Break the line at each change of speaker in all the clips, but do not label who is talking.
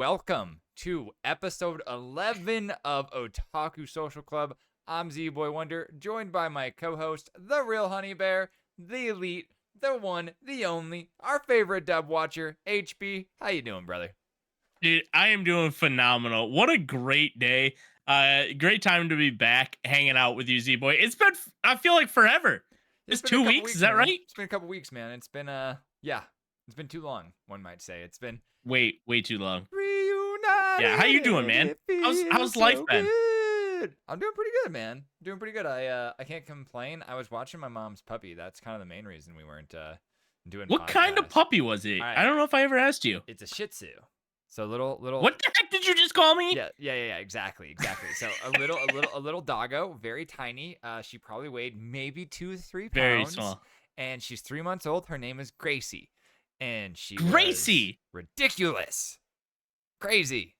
Welcome to episode 11 of Otaku Social Club. I'm Z-Boy Wonder, joined by my co-host, the real Honey Bear, the elite, the one, the only, our favorite dub watcher, HB. How you doing, brother?
Dude, I am doing phenomenal. What a great day. Great time to be back hanging out with you, Z Boy. It's been, I feel like forever.
It's
It's
been a
2
couple
weeks. Is
weeks,
that
man.
right?
It's been a couple weeks, man. It's been it's been too long, one might say. It's been
Wait, way too long. Yeah. How you doing,
reunited.
man?
It
How's
feels
how's life
so
been?
good. I'm doing pretty good, man. Doing pretty good. I can't complain. I was watching my mom's puppy. That's kind of the main reason we weren't doing
What kind of
podcasts.
puppy was it?
All
I
right,
don't know if I ever asked you.
it's a Shih Tzu. So little.
What the heck did you just call me?
Yeah. Exactly. So a little doggo, very tiny. She probably weighed maybe 2 to 3
Very
pounds,
small.
and she's 3 months old. Her name is Gracie, and she was
Gracie.
ridiculous, crazy.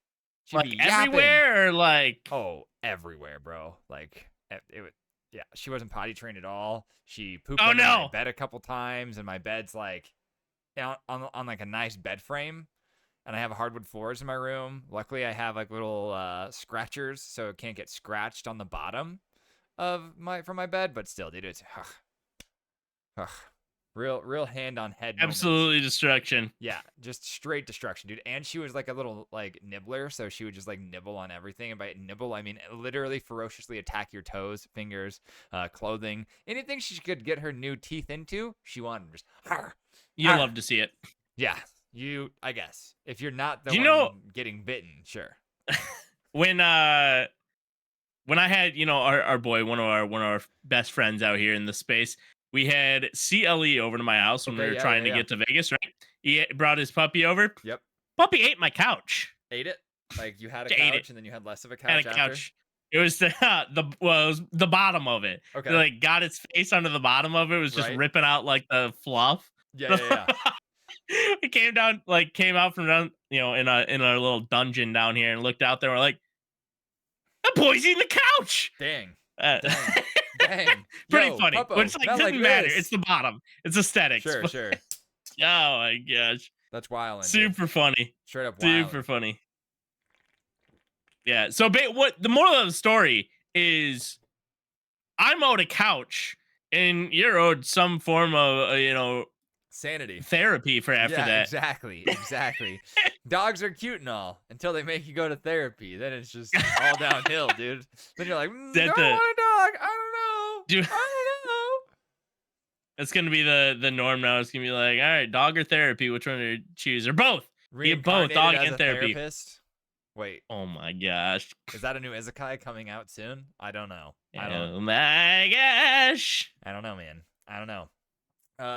She'd
Like
be yapping.
everywhere or like
Oh, everywhere, bro. Like it would. Yeah, she wasn't potty trained at all. She pooped
Oh,
under my
no.
bed a couple times, and my bed's like on like a nice bed frame. And I have hardwood floors in my room. Luckily, I have like little scratchers, so it can't get scratched on the bottom of my bed. But still, dude, it's real hand on head moments.
absolutely destruction.
Yeah, just straight destruction, dude. And she was like a little like nibbler, so she would just like nibble on everything. And by nibble, I mean literally ferociously attack your toes, fingers, clothing, anything she could get her new teeth into. She wanted just.
You love to see it.
Yeah, I guess if you're not the
Do you
one
know
getting bitten, sure.
when I had, our boy, one of our best friends out here in the space, we had CLE over to my house when we
Okay,
were
yeah,
trying
yeah,
to get to Vegas, right? He brought his puppy over.
Yep.
Puppy ate my couch.
Ate it? Like you had a
Ate it.
couch and then you had less of a couch
And a
after?
couch. It was it was the bottom of it.
Okay.
It, like got its face under the bottom of it. It was just
Right.
ripping out like the fluff.
Yeah.
It came out from down, in a little dungeon down here and looked out there. And we're like, the boy's eating the couch.
Dang.
Uh,
Dang.
Pretty
Yo,
funny.
Puppo,
But it's like
not
doesn't
like
matter.
this.
It's the bottom. It's aesthetics.
Sure.
Oh my gosh.
That's wild.
Super funny.
Straight up wild.
Super funny. Yeah. So what the moral of the story is, I'm owed a couch and you're owed some form of
Sanity.
therapy for after that.
Exactly. Dogs are cute and all until they make you go to therapy. Then it's just all downhill, dude. Then you're like, do I want a dog? I don't know.
That's gonna be the norm now. It's gonna be like, all right, dog or therapy, which one do you choose? Or both. You get both, dog and therapy.
Therapist? Wait,
Oh my gosh.
is that a new isekai coming out soon? I don't know.
Oh my gosh.
I don't know, man. I don't know.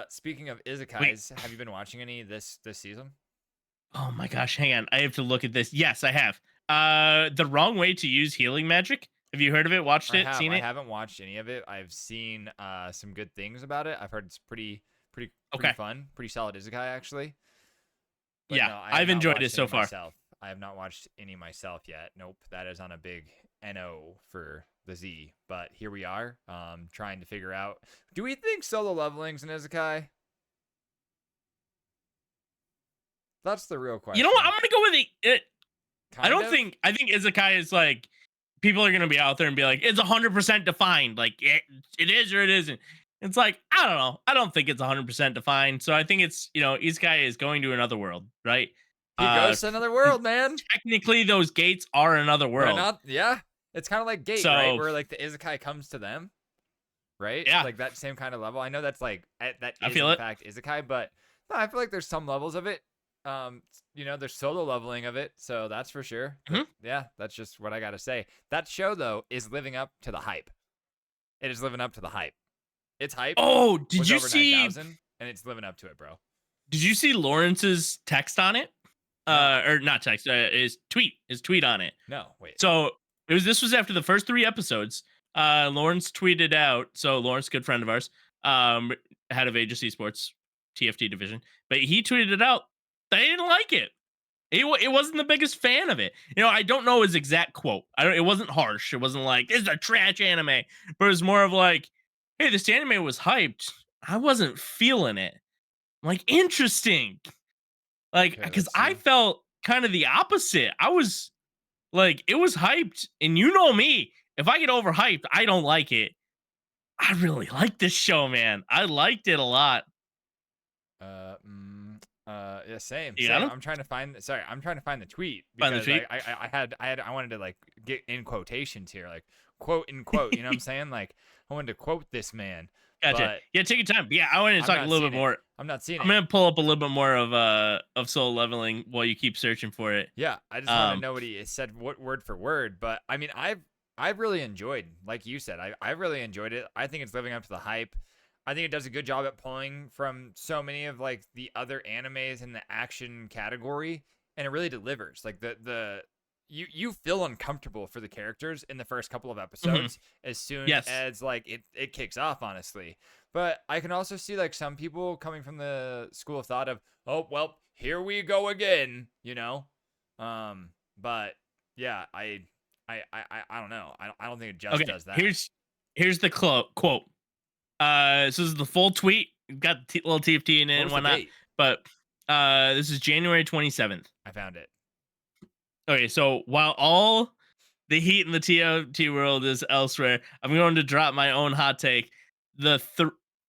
Speaking of isekais, have you been watching any this season?
Oh my gosh, hang on. I have to look at this. Yes, I have. The Wrong Way to Use Healing Magic. Have you heard of it? Watched it? Seen
I
it?
haven't watched any of it. I've seen some good things about it. I've heard it's pretty
Okay.
fun, pretty solid isekai actually. But
Yeah,
no, I have
I've
not
enjoyed
watched
it so
any
far.
myself. I have not watched any myself yet. Nope, that is on a big NO for the Z. But here we are, trying to figure out. Do we think solo leveling's an isekai? That's the real question.
You know what? I'm gonna go with it. I
Kind of?
think Isekai is like, people are gonna be out there and be like, it's 100% defined. Like it is or it isn't. It's like, I don't know. I don't think it's 100% defined. So I think it's, Isekai is going to another world, right?
He goes to another world, man.
Technically, those gates are another world.
Yeah. It's kind of like Gate,
So-
right? Where like the isekai comes to them, right?
Yeah.
Like that same kind of level. I know that's like that
I
is
feel
in
it.
fact isekai, but no, I feel like there's some levels of it. There's solo leveling of it, so that's for sure.
Mhm.
Yeah, that's just what I gotta say. That show though is living up to the hype. It is living up to the hype. It's hype.
Oh,
was
did you
over
see?
9,000, and it's living up to it, bro.
Did you see Lawrence's text on it? Or not text, his tweet on it.
No, wait.
So this was after the first 3 episodes. Lawrence tweeted out. So Lawrence, good friend of ours, head of Aegis Esports TFT division, but he tweeted it out. They didn't like it. It wasn't the biggest fan of it. I don't know his exact quote. It wasn't harsh. It wasn't like, this is a trash anime, but it was more of like, hey, this anime was hyped. I wasn't feeling it. I'm like, interesting. Like,
Okay,
because
let's
I
see.
felt kind of the opposite. I was like, it was hyped, and you know me. If I get overhyped, I don't like it. I really like this show, man. I liked it a lot.
Uh, mm, yeah, same,
You got
same.
him?
I'm trying to find the tweet
Find the
because
tweet?
I wanted to like get in quotations here, like quote in quote. You know what I'm saying? Like I wanted to quote this man,
Gotcha.
but
Yeah, take your time. Yeah, I wanted to
I'm
talk a
not
little
seeing
bit
it.
more.
I'm not seeing
I'm
it.
gonna pull up a little bit more of Soul Leveling while you keep searching for it.
Yeah, I just want to
Um,
know what he said, what word for word. But I mean, I've really enjoyed, like you said, I really enjoyed it. I think it's living up to the hype. I think it does a good job at pulling from so many of like the other animes in the action category, and it really delivers. Like the you feel uncomfortable for the characters in the first couple of
mhm.
episodes as soon
Yes.
as like it kicks off, honestly. But I can also see like some people coming from the school of thought of, oh well, here we go again, you know. But yeah, I don't know. I don't think it just
Okay.
does that.
Here's the quote. This is the full tweet. Got the little TFT in it
What
and
was the
whatnot.
date?
But this is January 27th.
I found it.
Okay, so while all the heat in the TOT world is elsewhere, I'm going to drop my own hot take. The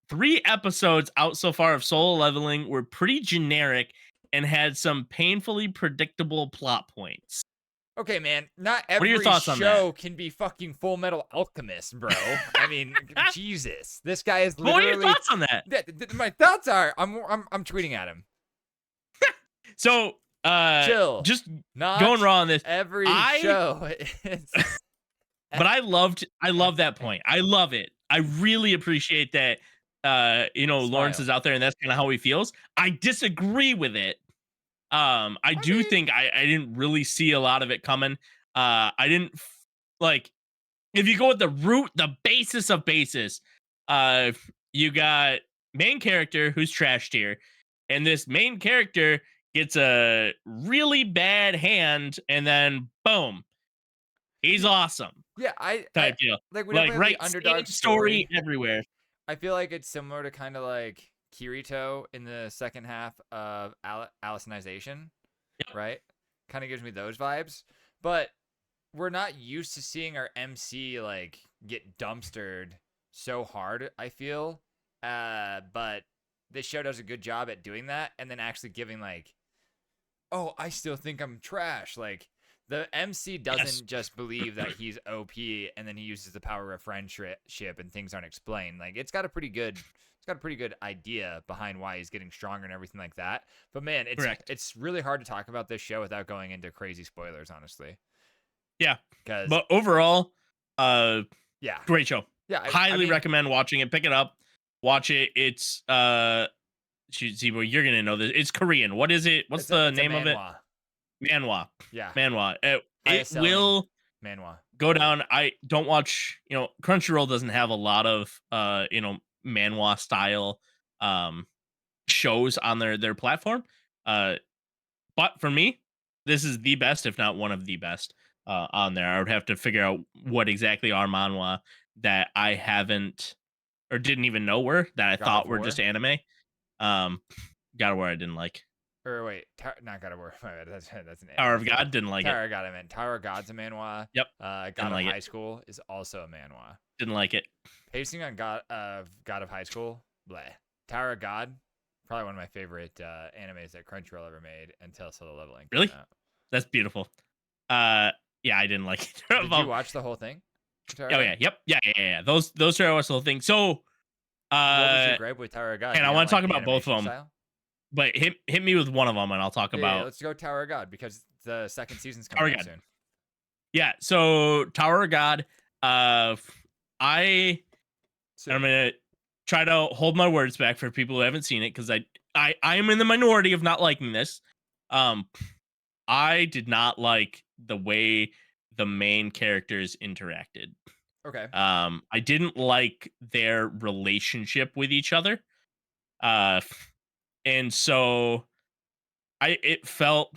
3 episodes out so far of Soul Leveling were pretty generic and had some painfully predictable plot points.
Okay, man. Not
What are your
every
thoughts on that?
show can be fucking Full Metal Alchemist, bro. I mean, Jesus. This guy is
But what are your
literally.
thoughts on that?
My thoughts are, I'm tweeting at him.
So,
Chill.
just going
Not
raw on this.
every
I
show.
But I love that point. I love it. I really appreciate that. Lawrence
Smile.
is out there, and that's kind of how he feels. I disagree with it. I
I
do
mean,
think I didn't really see a lot of it coming. I didn't like if you go with the basis of basis. You got main character who's trash tier, and this main character gets a really bad hand, and then boom, he's awesome
yeah,
type deal.
like we
Like,
definitely have the
right, same
underdog
story
story.
everywhere.
I feel like it's similar to kind of like Kirito in the second half of Alicization,
Yep.
right? Kind of gives me those vibes. But we're not used to seeing our MC like get dumpstered so hard, I feel. But this show does a good job at doing that and then actually giving like, oh, I still think I'm trash. Like the MC
Yes.
doesn't just believe that he's OP and then he uses the power of friendship and things aren't explained. Like it's got a pretty good idea behind why he's getting stronger and everything like that. But man, it's
Correct.
it's really hard to talk about this show without going into crazy spoilers, honestly.
Yeah.
Because
But overall, uh,
yeah,
great show.
yeah, I
Highly
mean,
recommend watching it. Pick it up. Watch it. It's shoot, Zebo, you're gonna know this. It's Korean. What is it? What's
it's a
the
it's a
name of it?
manhwa.
Manhwa.
Yeah,
Manhwa. It
highest selling
will
manhwa
go
ever.
down. I don't watch, Crunchyroll doesn't have a lot of manhwa style um shows on their platform. Uh but for me, this is the best, if not one of the best, on there. I would have to figure out what exactly are manhwa that I haven't or didn't even know were that I
God of
thought were just
War,
anime. Um God of War I didn't like.
or wait, not God of War. My bad, that's an
Tower of
that's a
God didn't like it.
Tower of God. I meant Tower of God's a manhwa.
Yep.
God
Didn't
of
like it.
High School is also a manhwa.
Didn't like it.
Pacing on God of High School, bleh. Tower of God, probably one of my favorite animes that Crunchyroll ever made until Solo Leveling came
Really?
out.
That's beautiful. Yeah, I didn't like either of
Did you
them.
watch the whole thing? Tower of
Oh
God?
yeah, yep, yeah. Those are also the thing. So,
What was your
uh,
gripe with Tower of God?
and
You
I
don't
want to
like
talk
the
about both
animation
of them,
style?
but hit me with one of them, and I'll talk
Yeah,
about
let's go Tower of God because the second season's
Tower
coming
of
out
God.
soon.
Yeah, so Tower of God. I I'm gonna try to hold my words back for people who haven't seen it because I am in the minority of not liking this. Um, I did not like the way the main characters interacted.
Okay.
I didn't like their relationship with each other. Uh, and so it felt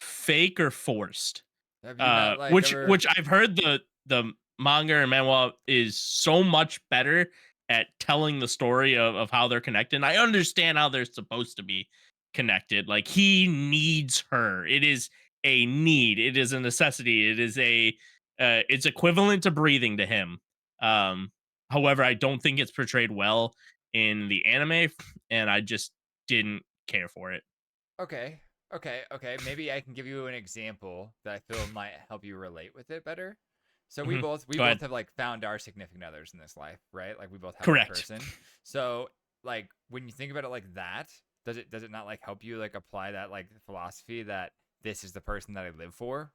fake or forced.
Have you not like
Which
ever?
I've heard the manga and manhwa is so much better at telling the story of how they're connected. And I understand how they're supposed to be. connected. Like he needs her. It is a need. It is a necessity. It is a it's equivalent to breathing to him. Um, However, I don't think it's portrayed well in the anime, and I just didn't care for it.
Okay. Okay. Maybe I can give you an example that I feel might help you relate with it better. So we
Mhm.
both we
Go
both
ahead.
have like found our significant others in this life, right? Like we both have our
Correct.
person. So like when you think about it like that, does it not like help you like apply that like philosophy that this is the person that I live for?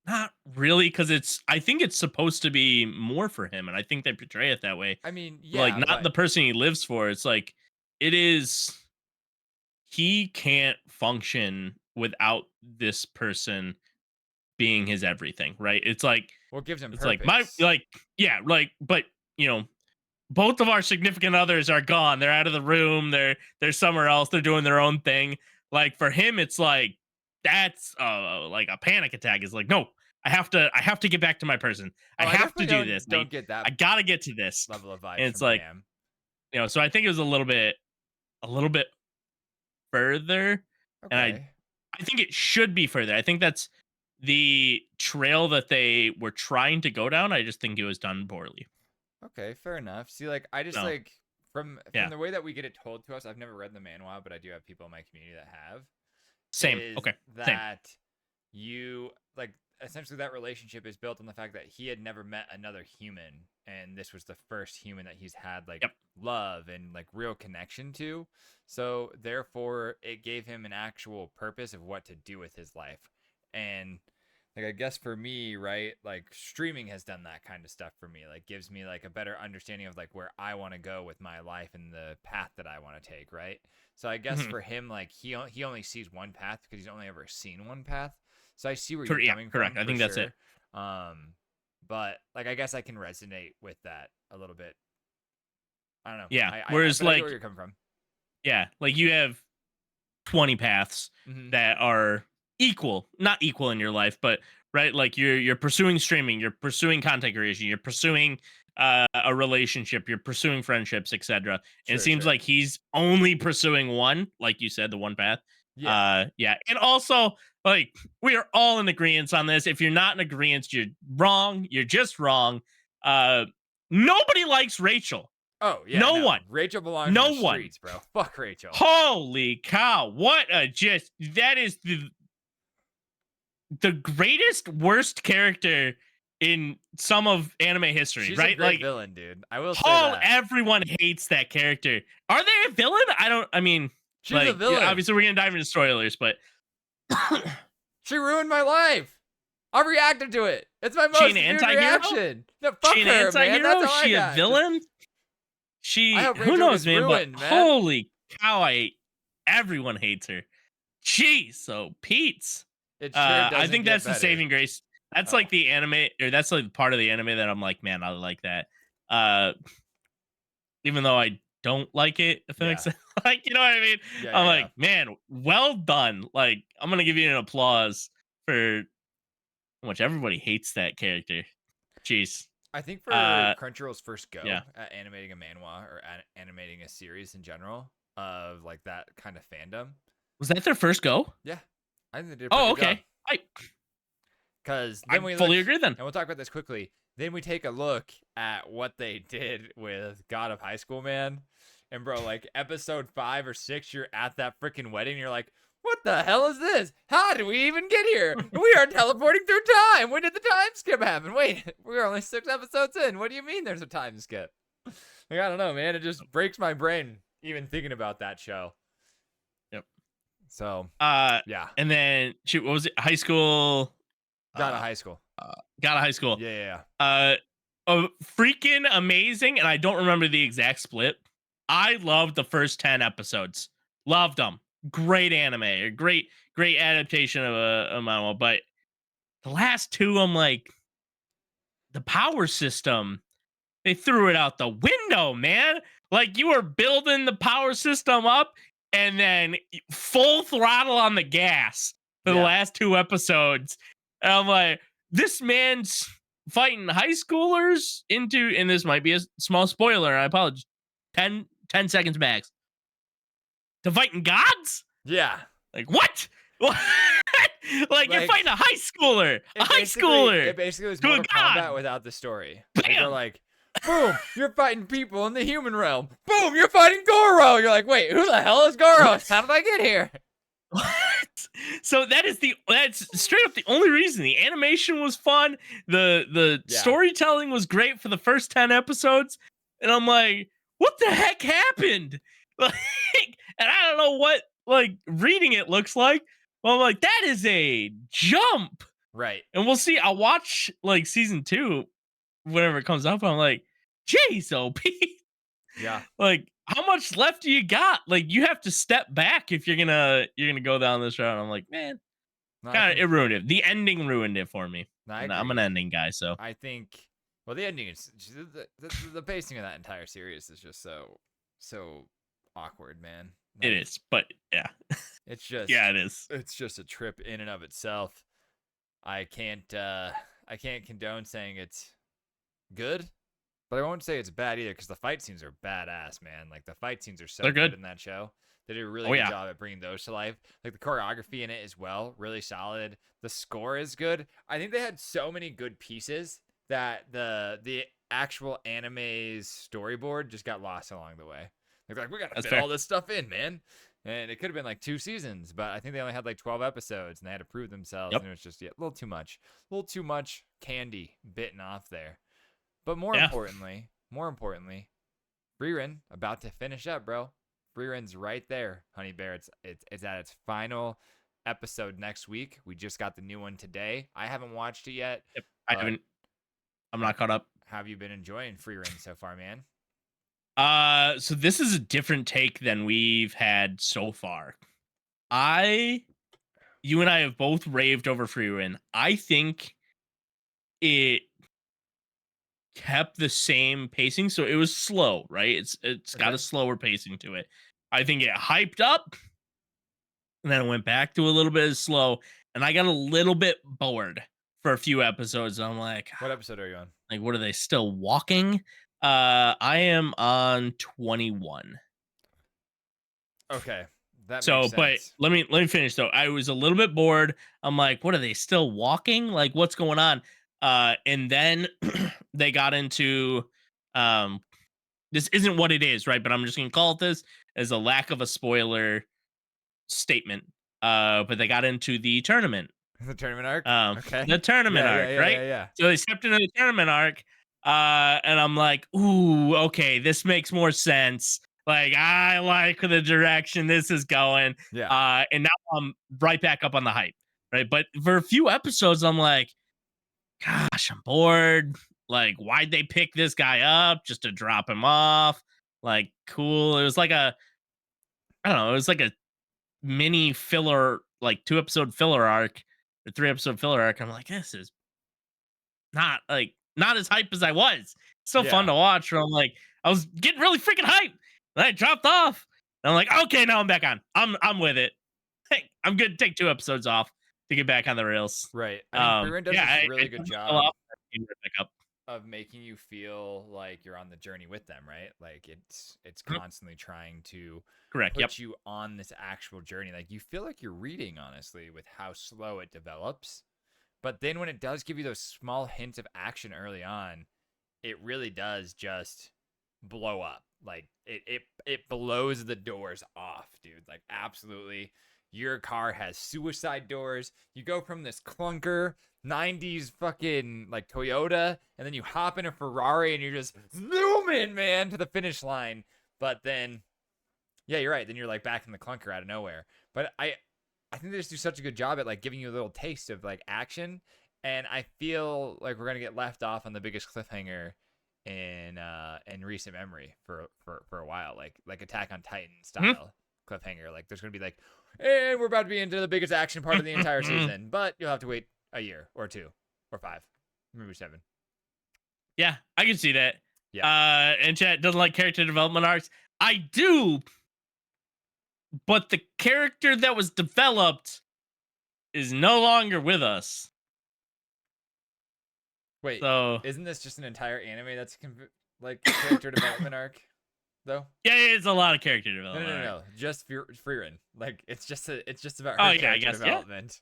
Not really, because I think it's supposed to be more for him, and I think they portray it that way.
I mean,
Like,
yeah,
not
but
the person he lives for. It's like it is he can't function without this person being his everything, right?
what gives him
It's like my
purpose?
yeah, like but you know, both of our significant others are gone. They're out of the room. They're somewhere else. They're doing their own thing. Like for him, it's like that's like a panic attack. Is like, no, I have to get back to my person. I
Oh, I
have to
definitely
do
don't
this.
don't get that
I gotta get to this.
level of
And
vibes
it's
from
like,
Bam.
so I think it was a little bit further, and
Okay.
I think it should be further. I think that's the trail that they were trying to go down. I just think it was done poorly.
Okay, fair enough. See, like I just
No,
like from
yeah,
the way that we get it told to us, I've never read the manual, but I do have people in my community that have,
same.
is
Okay, same.
that you like essentially that relationship is built on the fact that he had never met another human and this was the first human that he's had like
Yep.
love and like real connection to. So therefore it gave him an actual purpose of what to do with his life. And like I guess for me, right, like streaming has done that kind of stuff for me. Like gives me like a better understanding of like where I want to go with my life and the path that I want to take, right? So I guess
Mhm.
for him, like he only sees one path because he's only ever seen one path. So I see where you're
Yeah,
coming
correct.
from
I
for
think that's it.
sure. Um, but like I guess I can resonate with that a little bit. I don't know.
Yeah.
I
Whereas,
but I get where
like,
you're coming from.
yeah, like you have 20 paths
Mm-hmm.
that are equal, not equal in your life, but right, like you're pursuing streaming, you're pursuing content creation, you're pursuing a relationship, you're pursuing friendships, etc. And it
Sure,
seems
sure.
like he's only pursuing one, like you said, the one path.
Yeah.
Yeah, and also like we are all in agreement on this. If you're not in agreement, you're wrong. You're just wrong. Uh, Nobody likes Rachel.
Oh yeah,
No
no.
one.
Rachel belongs in
No
the
one.
streets, bro. Fuck Rachel.
Holy cow. What a just that is the greatest worst character in some of anime history,
She's a
right?
great
Like
villain, dude. I will say
Paul,
that.
everyone hates that character. Are they a villain? I mean,
She's a
like yeah,
villain.
obviously we're gonna dive into spoilers, but
She ruined my life. I reacted to it. It's my
she an
most viewed
anti-hero?
reaction. No,
She
fuck
an
her, man. That's
anti-hero?
all I
She a
got. Just
villain?
I
She
hope
who
Rachel
knows,
gets
man, but
ruined, man.
holy cow, everyone hates her. Jeez, so Pete's.
It sure
I
doesn't
think
get
that's the
better.
saving grace. That's
Oh,
like the anime, or that's like part of the anime that I'm like, man, I like that. Uh, Even though I don't like it, if that makes
yeah.
sense. Like, you know what I mean?
Yeah,
I'm
yeah, yeah.
like, man, well done. Like, I'm gonna give you an applause for how much everybody hates that character. Jeez.
I think for
Uh,
Crunchyroll's first
yeah.
go at animating a manhwa or animating a series in general of like that kind of fandom,
Was that their first go?
yeah, I think they did a pretty
Oh,
good job.
okay. I
Because then
I
we look,
fully agree then.
and we'll talk about this quickly. Then we take a look at what they did with God of High School Man. And bro, like episode 5 or 6, you're at that freaking wedding. You're like, what the hell is this? How did we even get here? We are teleporting through time. When did the time skip happen? Wait, we're only 6 episodes in. What do you mean there's a time skip? Like, I don't know, man. It just breaks my brain even thinking about that show.
Yep.
So,
Uh,
yeah.
and then shoot, what was it? High school.
God of
Uh,
High School.
Got a high school.
Yeah, yeah, yeah.
Uh, Freaking amazing, and I don't remember the exact split. I loved the first 10 episodes. Loved them. Great anime, a great adaptation of a manga. But the last two, I'm like, the power system. They threw it out the window, man. Like you were building the power system up, and then full throttle on the gas for the
Yeah.
last 2 episodes. And I'm like, this man's fighting high schoolers into, and this might be a small spoiler. I apologize. 10 seconds max. to fighting gods?
Yeah.
Like what? What? Like you're
Like
fighting a high schooler,
it
schooler
basically was
to a
Mortal
god.
Kombat without the story. Like they're
Bam!
like, boom, you're fighting people in the human realm. Boom, you're fighting Goro. You're like, wait, who the hell is Goro?
What?
How did I get here?
What? So that's straight up the only reason. The animation was fun. The
Yeah.
storytelling was great for the first 10 episodes. And I'm like, what the heck happened? Like, and I don't know what like reading it looks like. But I'm like, that is a jump.
Right.
And we'll see. I'll watch like season 2 whenever it comes up. I'm like, jeez, OP.
Yeah.
Like, how much left do you got? Like, you have to step back if you're gonna go down this route. I'm like, man,
No, I
kind of
think
it ruined it. The ending ruined it for me,
no, I
and I'm an
agree.
ending guy, so
I think well the ending is the pacing of that entire series is just so awkward, man.
it
Like
is. But yeah,
it's just
yeah, it is.
it's just a trip in and of itself. I can't condone saying it's good, but I won't say it's bad either because the fight scenes are badass, man. Like the fight scenes are so
They're
good
good.
in that show. They did a really
Oh
good
yeah,
job at bringing those to life. Like the choreography in it as well, really solid. The score is good. I think they had so many good pieces that the actual anime's storyboard just got lost along the way. They're like, we gotta
that's
fit all
fair.
this stuff in, man. And it could have been like 2 seasons, but I think they only had like 12 episodes and they had to prove themselves.
Yep.
And it was just a little too much. A little too much candy bitten off there. But
Yeah.
more importantly, Freerun about to finish up, bro. Freerun's right there, Honey Bear. It's at its final episode next week. We just got the new one today. I haven't watched it yet,
Yep. I
but
haven't. I'm
have,
not caught up.
have you been enjoying Freerun so far, man?
So this is a different take than we've had so far. I, you and I have both raved over Freerun. I think it kept the same pacing, so it was slow, right? It's got a
Okay.
slower pacing to it. I think it hyped up, and then it went back to a little bit of slow, and I got a little bit bored for a few episodes. I'm like,
What episode are you on?
like, what are they still walking? I am on 21.
Okay, that makes
So, but
sense.
let me finish though. I was a little bit bored. I'm like, what are they still walking? Like, what's going on? And then they got into um this isn't what it is, right? But I'm just gonna call it this as a lack of a spoiler statement. But they got into the tournament.
The tournament arc.
The
Okay.
tournament
Yeah, yeah,
arc,
yeah,
right?
yeah, yeah.
So they stepped into the tournament arc, and I'm like, ooh, okay, this makes more sense. Like, I like the direction this is going.
Yeah.
And now I'm right back up on the hype, right? But for a few episodes, I'm like, gosh, I'm bored. Like, why'd they pick this guy up just to drop him off? Like, cool. It was like I don't know, it was like a mini filler, like 2 episode filler arc or 3 episode filler arc. I'm like, this is not as hype as I was. Still fun
Yeah.
to watch. Where I'm like, I was getting really freaking hyped. Then I dropped off. And I'm like, okay, now I'm back on. I'm with it. Hey, I'm good to take 2 episodes off to get back on the rails.
Right. I mean, Freerun does
Yeah,
this
I
really good
definitely fell
job
off. And right back up.
of making you feel like you're on the journey with them, right? Like it's
Mhm.
constantly trying to
Correct. Yep.
put you on this actual journey. Like you feel like you're reading honestly with how slow it develops. But then when it does give you those small hints of action early on, it really does just blow up. Like it blows the doors off, dude. Like absolutely. Your car has suicide doors. You go from this clunker 90s fucking like Toyota and then you hop in a Ferrari and you're just zooming, man, to the finish line. But then yeah, you're right. Then you're like back in the clunker out of nowhere. But I think they just do such a good job at like giving you a little taste of like action. And I feel like we're gonna get left off on the biggest cliffhanger in recent memory for a while, like Attack on Titan style cliffhanger. Like there's gonna be like, and we're about to be into the biggest action part of the entire season, but you'll have to wait a year or 2 or 5, maybe 7.
Yeah, I can see that.
Yeah.
And chat doesn't like character development arcs. I do, but the character that was developed is no longer with us.
Wait,
So
isn't this just an entire anime that's like character development arc? though?
Yeah, it's a lot of character
No, no,
development.
no,
All right.
no. Just Frieren. Like it's just about
Oh
her
yeah, I
character
guess. Yeah.
development.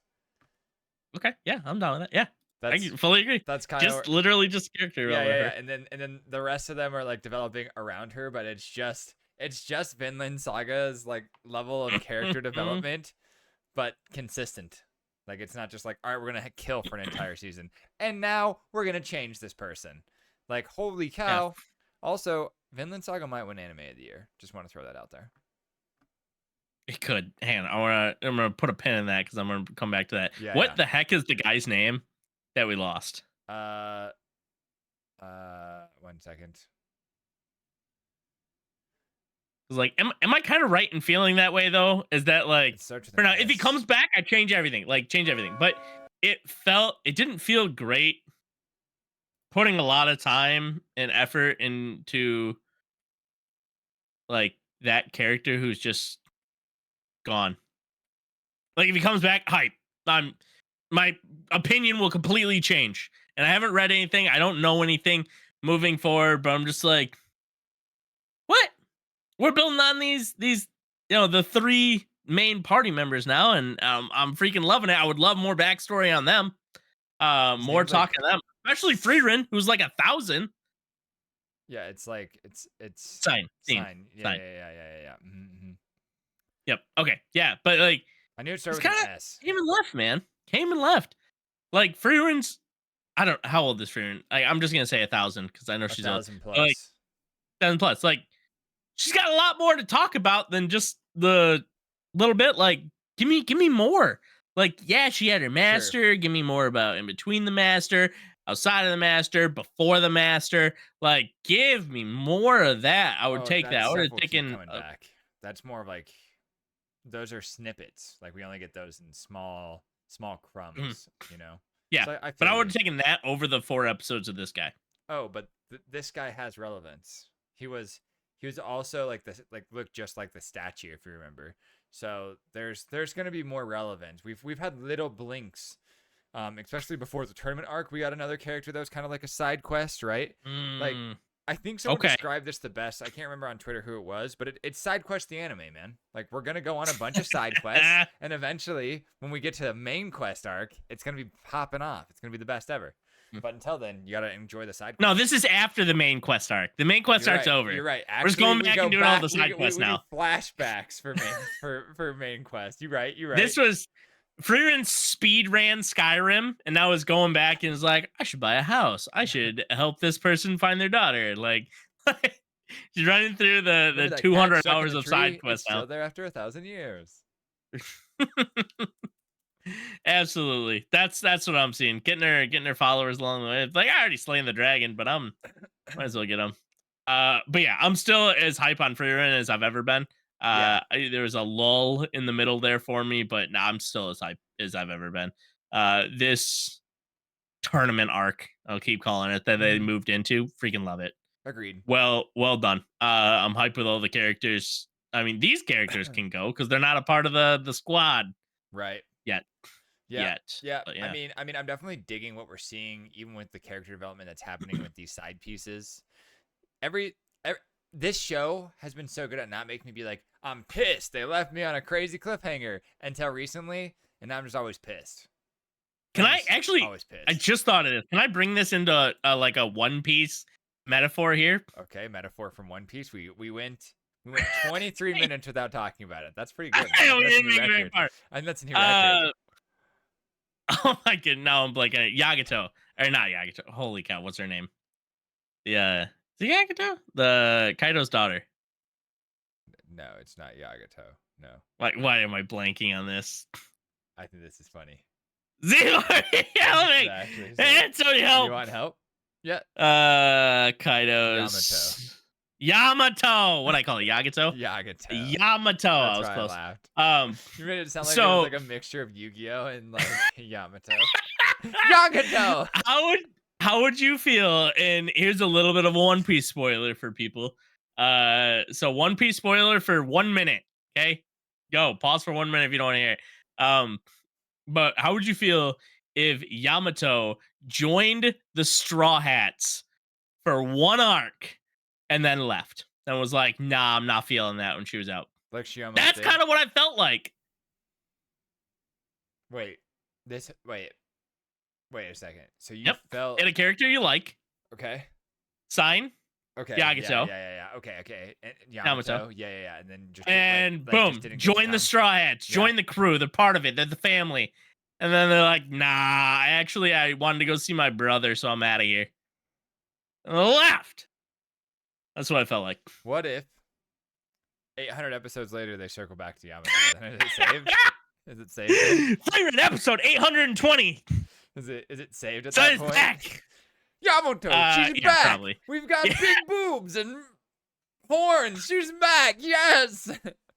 Okay. Yeah, I'm down with that. Yeah,
That's
fully agree.
that's kind of
Just literally just character
yeah,
development
yeah,
for
yeah.
her.
And then the rest of them are like developing around her, but it's just Vinland Saga's like level of character development, but consistent. Like it's not just like, all right, we're gonna kill for an entire season, and now we're gonna change this person. Like holy
Yeah,
cow! Also, Vinland Saga might win Anime of the Year. Just want to throw that out there.
it could. Hang on, I'm gonna put a pin in that because I'm gonna come back to that.
Yeah,
What
yeah.
the heck is the guy's name that we lost?
Uh, 1 second.
'Cause, like, am I kind of right in feeling that way though? Is that like
It starts with
for
an
now? If he
S.
comes back, I change everything. Like change everything. But it didn't feel great putting a lot of time and effort into like that character who's just gone. Like if he comes back, hype. I'm my opinion will completely change. And I haven't read anything. I don't know anything moving forward, but I'm just like, what? We're building on these the three main party members now, and I'm freaking loving it. I would love more backstory on them.
His
More
name's like
talk to them, especially Freerin, who's like 1,000.
yeah. It's like it's
Sign.
sign. Yeah,
Sign.
yeah, yeah, yeah, yeah, yeah. Mm-hmm.
Yep. Okay. Yeah. But like
I knew it
he's
started with
kind
an
of
S.
came and left, man. Came and left. Like Freerin's I don't how old is Freerin? I'm just gonna say 1,000 because I know
A
she's old.
thousand
But like
plus.
7 plus. Like she's got a lot more to talk about than just the little bit. Like give me more. Like yeah, she had her
Sure.
master. Give me more about in between the master, outside of the master, before the master. Like give me more of that. I would
Oh,
take
that
that. I would
stuff
have
will keep
taken.
coming back. That's more of like those are snippets. Like we only get those in small
Mhm.
crumbs, you know.
Yeah,
So I
but
feel
I would
you.
have taken that over the 4 episodes of this guy.
Oh, but this guy has relevance. He was also like this like looked just like the statue if you remember. So there's going to be more relevance. We've had little blinks. Especially before the tournament arc, we got another character that was kind of like a side quest, right? Like
Mm,
I think someone
okay.
described this the best. I can't remember on Twitter who it was, but it's side quest the anime, man. Like we're gonna go on a bunch of side quests, and eventually, when we get to the main quest arc, it's gonna be popping off. It's gonna be the best ever. But until then, you gotta enjoy the side
No,
quests.
this is after the main quest arc. The main quest
You're
arc's
right.
over.
You're right.
We're just
Actually,
going
we
back
go
and doing all
back.
the side quests
we do
now.
flashbacks for main for main quest. You're right. You're right.
This was Freeman speed ran Skyrim and now is going back and is like, I should buy a house. I should help this person find their daughter. Like she's running through
Remember
the
that cat
200
stuck in
hours
the
of side
tree? It's
quests now.
still there after 1,000 years.
Absolutely. That's what I'm seeing. Getting her followers along the way. It's like I already slain the dragon, but might as well get him. But yeah, I'm still as hype on Freerin as I've ever been.
Yeah.
There was a lull in the middle there for me, but now I'm still as hype as I've ever been. This tournament arc, I'll keep calling it, that they
Mhm.
moved into, freaking love it.
Agreed.
Well done. I'm hyped with all the characters. I mean, these characters can go because they're not a part of the squad
Right.
yet.
Yeah. Yeah.
But
I
yeah.
mean, I'm definitely digging what we're seeing, even with the character development that's happening with these side pieces. Every this show has been so good at not making me be like, I'm pissed. They left me on a crazy cliffhanger until recently, and I'm just always pissed.
Can
I'm
I
just
actually?
always pissed.
I just thought of this. Can I bring this into like a One Piece metaphor here?
Okay, metaphor from One Piece. We went 23 minutes without talking about it. That's pretty good.
I
Man.
know we
That's a
didn't
new
make it very
record.
far.
I think that's a new record.
Oh my god! Now I'm blanking. Yagato or not Yagato? Holy cow! What's her name? Yeah, is it Yagato? The Kaido's daughter.
No, it's not Yagato. No,
Like, why am I blanking on this?
I think this is funny.
Zero, help me!
Exactly.
And somebody
You
help!
want help? Yeah.
Kaido's Yamato. What I call it? Yagato.
Yagato.
Yamato. I
That's
was
why
close.
I laughed.
Um.
You made it sound like it
So-
was like a mixture of Yu-Gi-Oh and like Yamato. Yagato.
How would you feel? And here's a little bit of a One Piece spoiler for people. So One Piece spoiler for 1 minute. Okay, go pause for 1 minute if you don't want to hear it. But how would you feel if Yamato joined the Straw Hats for one arc and then left? and was like, "Nah, I'm not feeling that" when she was out.
Like she almost
That's
did.
kind of what I felt like.
Wait, this. Wait a second. So you
Yep.
felt
And a character you like.
okay?
Sign.
Okay. Yeah.
Yagato.
Okay. And
Yamato.
Yamato. Yeah. And then just
And
just
boom,
didn't get
join the
stung.
Straw Hats,
Yeah.
join the crew. They're part of it. They're the family. And then they're like, nah, I wanted to go see my brother, so I'm out of here. And I left. That's what I felt like.
What if 800 episodes later they circle back to Yamato? Then is it saved? Is it saved? Then?
Favorite episode 820.
Is it saved at
So
that
it's
point?
back.
Yamato, she's
Yeah,
back.
probably.
We've got
Yeah.
big boobs and horns. She's back. Yes.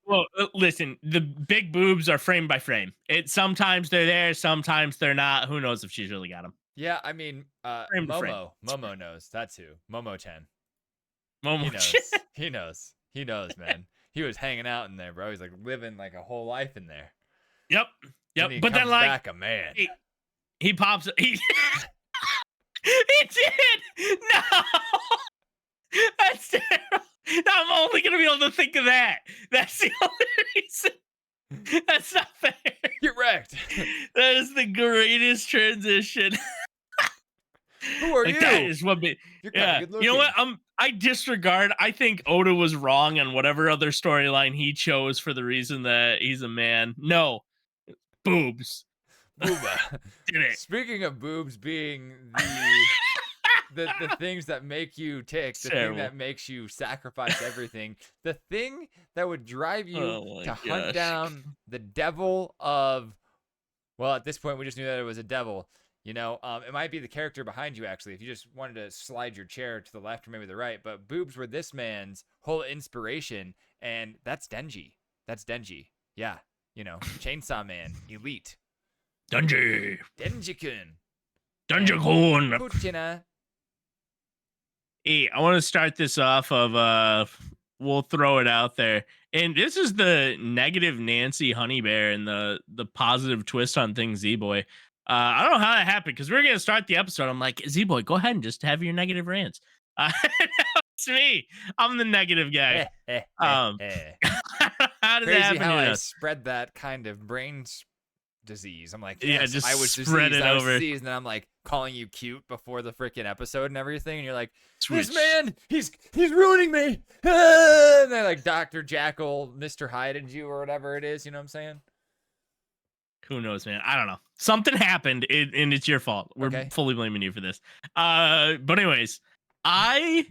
Well, listen, the big boobs are frame by frame. Sometimes they're there, sometimes they're not. Who knows if she's really got them?
Yeah, I mean,
Frame to frame.
Momo knows. That's who. Momo-chan.
Momo.
He knows. He knows. He knows, man. He was hanging out in there, bro. He's like living like a whole life in there.
Yep.
And he
But then
comes
like
back a man.
he pops. He did. No. That's terrible. Now I'm only gonna be able to think of that. That's the only reason. That's not fair.
Get wrecked.
That is the greatest transition.
Who are
like
you?
that is what me.
You're kind of
Yeah.
good looking.
You know what? I disregard. I think Oda was wrong on whatever other storyline he chose for the reason that he's a man. No. Boobs.
Booba.
Did it.
Speaking of boobs being the things that make you tick, the
Terrible.
thing that makes you sacrifice everything, the thing that would drive you
Oh my
to
gosh.
hunt down the devil of, well, at this point we just knew that it was a devil. You know, it might be the character behind you actually. If you just wanted to slide your chair to the left or maybe the right, but boobs were this man's whole inspiration, and that's Denji. That's Denji. Yeah, you know, Chainsaw Man, elite.
Denji.
Denji-kun.
Denji-kun.
Kuchina.
Hey, I want to start this off of we'll throw it out there. And this is the negative Nancy Honey Bear and the positive twist on things, Z-Boy. I don't know how that happened because we are gonna start the episode. I'm like, Z-Boy, go ahead and just have your negative rants. It's me. I'm the negative guy. How did that
Crazy
happen?
how
Who
I
knows?
spread that kind of brain disease. I'm like,
Yeah,
yes,
just
I was
spread
diseased,
it
I was
over.
diseased, and then I'm like calling you cute before the freaking episode and everything, and you're like,
Switch.
this man, he's ruining me. And they're like Dr. Jackal, Mr. Hyde and you or whatever it is, you know what I'm saying?
Who knows, man? I don't know. Something happened, and it's your fault. We're
Okay.
fully blaming you for this. But anyways, I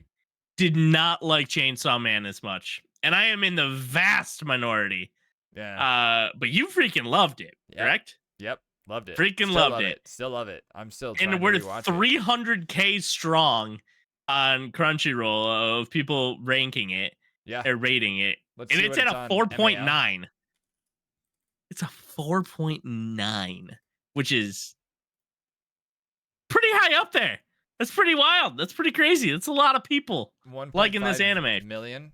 did not like Chainsaw Man as much, and I am in the vast minority.
Yeah.
But you freaking loved it,
Yep.
correct?
Yep. Loved it.
Freaking
Still
loved
love
it.
Still love it. I'm still trying
And
to
we're
rewatch it.
300K strong on Crunchyroll of people ranking it
Yeah.
or rating it,
Let's
and
see
it's
what
at a
on
4.9.
MAL.
It's a 4.9, which is pretty high up there. That's pretty wild. That's pretty crazy. That's a lot of people liking this
1.5
anime.
million.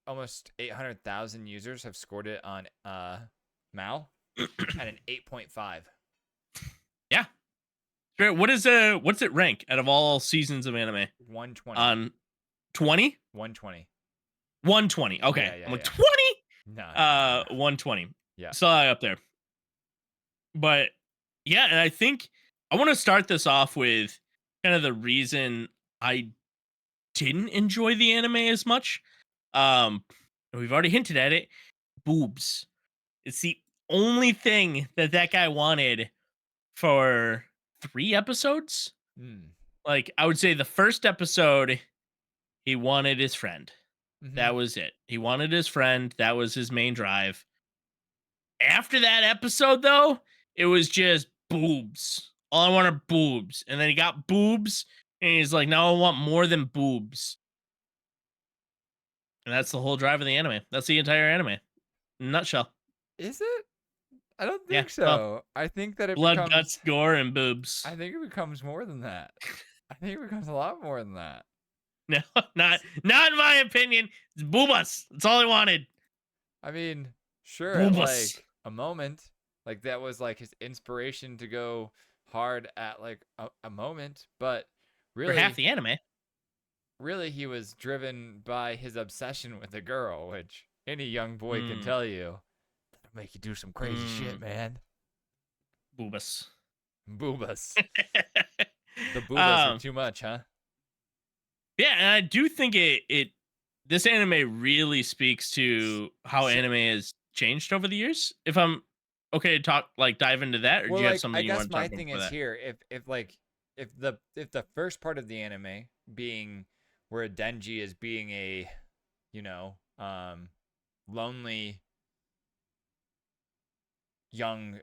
Almost 800,000 users have scored it on MAL at an 8.5.
Yeah. Sure. What's it rank out of all seasons of anime?
120.
On 20?
120.
120. Okay.
Yeah,
I'm like,
yeah.
20?
No.
120.
Yeah.
Still high up there. But yeah, and I think I want to start this off with kind of the reason I didn't enjoy the anime as much. We've already hinted at it. Boobs. It's the only thing that guy wanted for 3 episodes. Like, I would say the first episode, he wanted his friend. That was it. He wanted his friend. That was his main drive. After that episode, though, it was just boobs. All I want are boobs. And then he got boobs, and he's like, no, I want more than boobs. And that's the whole drive of the anime. That's the entire anime. In a nutshell.
Is it? I don't
Yeah,
think so.
well,
I think that it
blood,
becomes
guts, gore, and boobs.
I think it becomes more than that. I think it becomes a lot more than that.
No, not in my opinion. It's boobas. That's all I wanted.
I mean, sure, at
Boobas.
like a moment, like that was like his inspiration to go hard at like a moment, but
For
really
half the anime.
really he was driven by his obsession with a girl, which any young boy can
Mm,
tell you that'll make you do some crazy shit,
mm,
man.
boobas.
Boobas. The boobas are
um,
too much, huh?
yeah, and I do think it this anime really speaks to how
So,
anime has changed over the years. If I'm okay to talk, like dive into that, or do
well,
you have
like
something
I
you
guess
want to talk
my
about
thing
before
is
that?
here, if the first part of the anime being where Denji is being a, you know, lonely young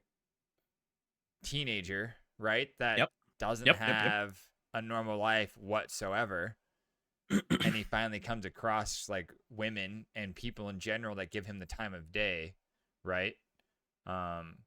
teenager, right? That
Yep,
doesn't
yep.
have a normal life whatsoever. And he finally comes across like women and people in general that give him the time of day, right? Um,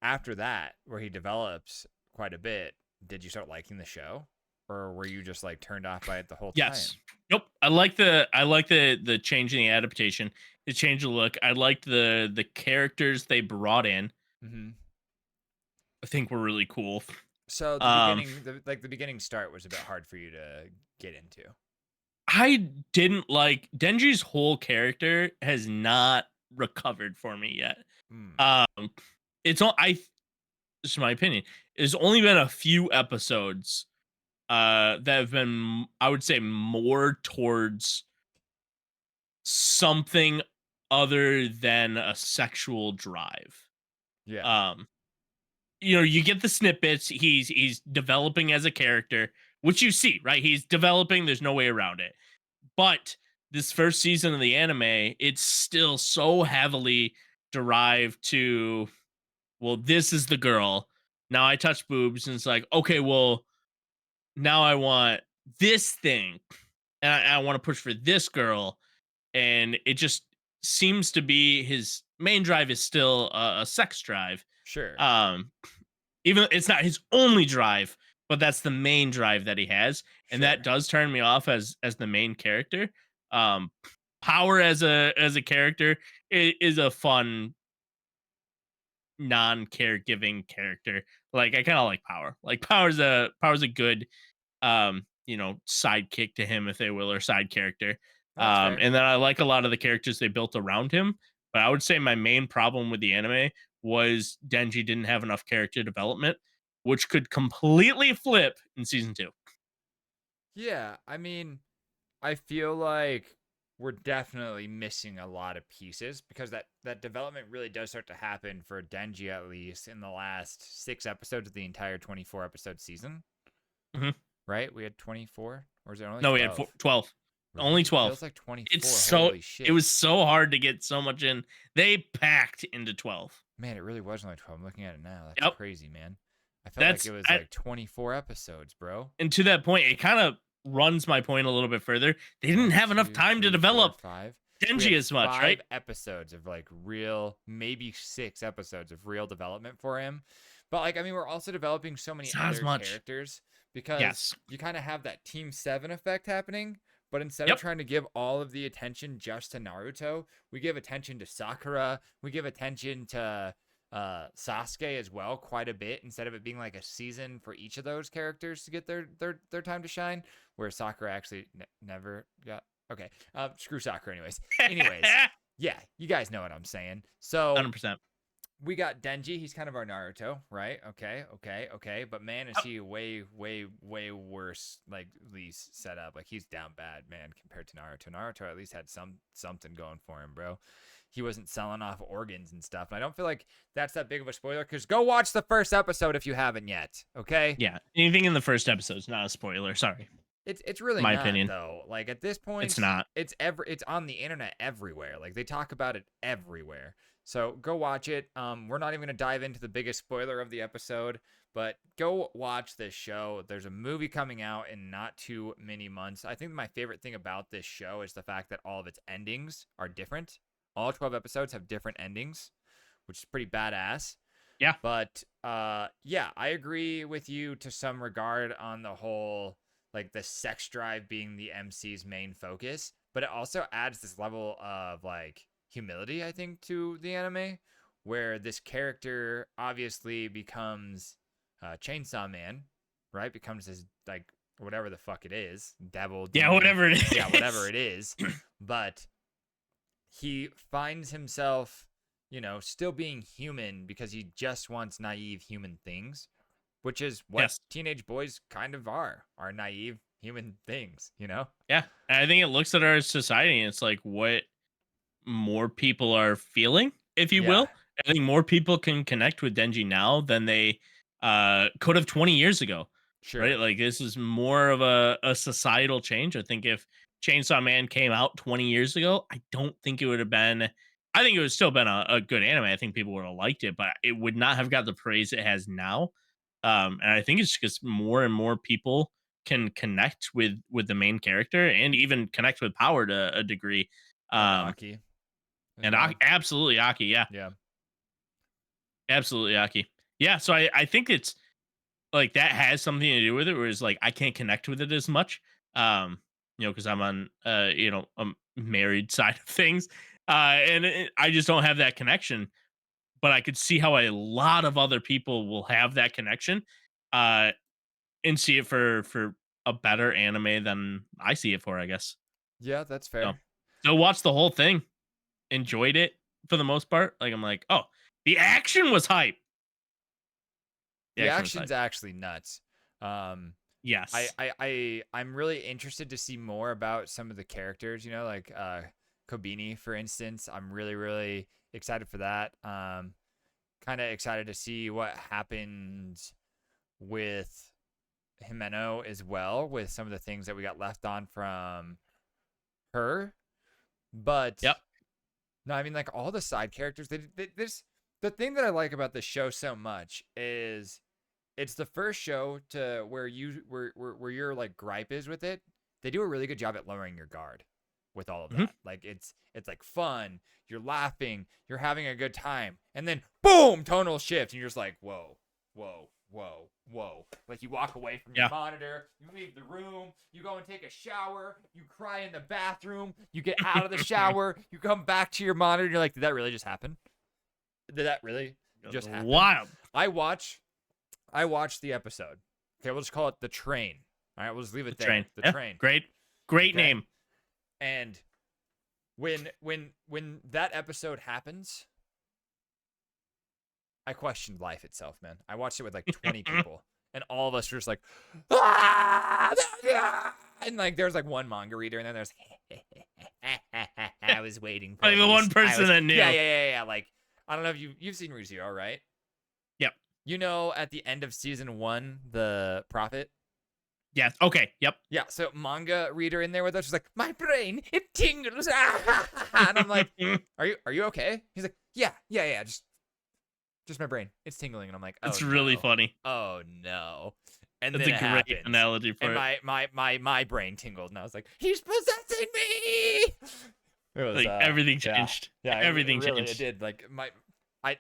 After that, where he develops quite a bit, did you start liking the show? Or were you just like turned off by it the whole
Yes.
time?
Nope. I like the change in the adaptation, the change of look. I liked the characters they brought in.
Mm-hmm.
I think were really cool.
So
Um,
the beginning start was a bit hard for you to get into.
I didn't like Denji's whole character has not recovered for me yet.
Mm,
Um, it's all I. This is my opinion. There's only been a few episodes that have been, I would say, more towards something other than a sexual drive.
yeah,
Um, you get the snippets. He's developing as a character, which you see, right? He's developing. There's no way around it. But this first season of the anime, it's still so heavily derived to, well, this is the girl. Now I touch boobs, and it's like, okay, well, now I want this thing, and I want to push for this girl, and it just seems to be his main drive is still a sex drive.
sure,
Um, Even it's not his only drive, but that's the main drive that he has, and that
sure,
does turn me off as the main character. Um, Power as a character is a fun non-caregiving character. Like I kind of like Power. Like Power's a good sidekick to him, if they will, or side character.
that's fair.
And then I like a lot of the characters they built around him. But I would say my main problem with the anime was Denji didn't have enough character development, which could completely flip in season two.
Yeah, I mean, I feel like we're definitely missing a lot of pieces because that development really does start to happen for Denji at least in the last 6 episodes of the entire 24 episode season,
Mhm.
right? We had 24, or is it only
No, we had
12?
12, only
Really? It
12.
feels like
It's
24.
so
Holy
it
shit.
was so hard to get so much in. They packed into 12.
Man, it really was only 12. I'm looking at it now. That's
Yep,
crazy, man. I felt like
that's
it was
I,
like 24 episodes, bro.
and to that point, it kind of runs my point a little bit further. They didn't
One,
have enough
two,
time to
three, four,
develop
five. We
Denji
had
as much, right?
5 episodes of like real, maybe 6 episodes of real development for him. But like, I mean, we're also developing so many
It's not as
other
much.
characters because
Yes.
you kind of have that Team 7 effect happening. But instead of
Yep.
trying to give all of the attention just to Naruto, we give attention to Sakura. We give attention to Sasuke as well quite a bit instead of it being like a season for each of those characters to get their time to shine. Where Sakura actually never got. Okay, screw Sakura. Anyways, yeah, you guys know what I'm saying. So
100%.
we got Denji. He's kind of our Naruto, right? Okay. But man, is
Yep.
he way worse? Like at least set up. Like he's down bad, man, compared to Naruto. Naruto at least had something going for him, bro. He wasn't selling off organs and stuff. And I don't feel like that's that big of a spoiler because go watch the first episode if you haven't yet. Okay.
Yeah. Anything in the first episode is not a spoiler. Sorry.
It's really
My
not
opinion.
though. Like at this
It's
point,
not.
it's on the internet everywhere. Like they talk about it everywhere. So go watch it. We're not even gonna dive into the biggest spoiler of the episode, but go watch this show. There's a movie coming out in not too many months. I think my favorite thing about this show is the fact that all of its endings are different. All 12 episodes have different endings, which is pretty badass.
Yeah.
But yeah, I agree with you to some regard on the whole like the sex drive being the MC's main focus, but it also adds this level of like humility, I think, to the anime, where this character obviously becomes Chainsaw Man, right? Becomes this like or whatever the fuck it is, devil,
Yeah,
demon,
whatever it is.
yeah, whatever it is, but he finds himself, still being human because he just wants naive human things, which is what
Yes.
teenage boys kind of are naive human things,
Yeah. And I think it looks at our society and it's like what more people are feeling, if you
Yeah,
will. I think more people can connect with Denji now than they could have 20 years ago. Right?
sure.
Like this is more of a societal change. I think if Chainsaw Man came out 20 years ago, I don't think it would have been I think it would still been a good anime. I think people would have liked it, but it would not have got the praise it has now. And I think it's just more and more people can connect with the main character and even connect with Power to a degree.
And
Um,
Aki as
and
well.
Absolutely Aki, yeah,
Yeah.
absolutely Aki, yeah. So I think it's like that has something to do with it. Whereas like I can't connect with it as much, because I'm on married side of things, I just don't have that connection. But I could see how a lot of other people will have that connection, uh, and see it for a better anime than I see it for, I guess.
Yeah, that's
So,
fair.
watch the whole thing, enjoyed it for the most part. Like I'm like, oh, the action was hype. The
The
action was hype.
action's actually nuts. Um,
Yes.
I'm really interested to see more about some of the characters, like Kobini, for instance. I'm really, really excited for that. Kind of excited to see what happens with Himeno as well, with some of the things that we got left on from her. But
Yep.
no, I mean, like all the side characters. This the thing that I like about the show so much is it's the first show to where your like gripe is with it. They do a really good job at lowering your guard with all of
Mhm.
that. Like it's like fun. You're laughing. You're having a good time, and then boom, tonal shift, and you're just like, whoa, whoa, whoa, whoa. Like you walk away from your
Yeah.
monitor, you leave the room, you go and take a shower, you cry in the bathroom, you get out of the shower, you come back to your monitor, and you're like, did that really just happen? Did that really just happen?
Wild.
I watch I watched the episode. Okay, we'll just call it The Train. All right, we'll just leave
The
it there.
train.
The
Yeah.
Train.
Great
Okay?
name.
And when that episode happens, I questioned life itself, man. I watched it with like 20 people, and all of us were just like, ah! And like there's like one manga reader, and then there's I was waiting for
Like the one person that knew.
Yeah. Like I don't know if you've seen ReZero, right?
Yep.
At the end of season 1, the prophet.
Yes. Okay. Yep.
Yeah, so manga reader in there with us was like, my brain, it tingles. And I'm like, are you okay? He's like, yeah, just my brain, it's tingling. And I'm like, oh,
It's really
no.
funny.
Oh no. And
That's
then
a
it
great
happens.
analogy for
And
it.
my brain tingled, and I was like, he's possessing me. It was
Like everything
yeah.
changed.
Yeah,
Everything
really,
changed.
it did. Like I,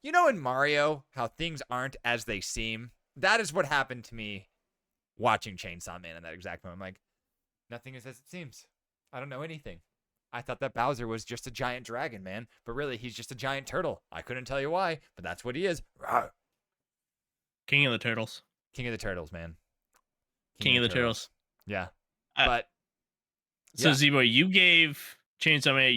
in Mario, how things aren't as they seem. That is what happened to me watching Chainsaw Man in that exact moment. I'm like, nothing is as it seems. I don't know anything. I thought that Bowser was just a giant dragon, man, but really he's just a giant turtle. I couldn't tell you why, but that's what he is. Rawr.
King of the Turtles.
King of the Turtles, man.
King of the Turtles.
Yeah,
Uh,
but
So
yeah.
Z-Boy, you gave Chainsaw Man.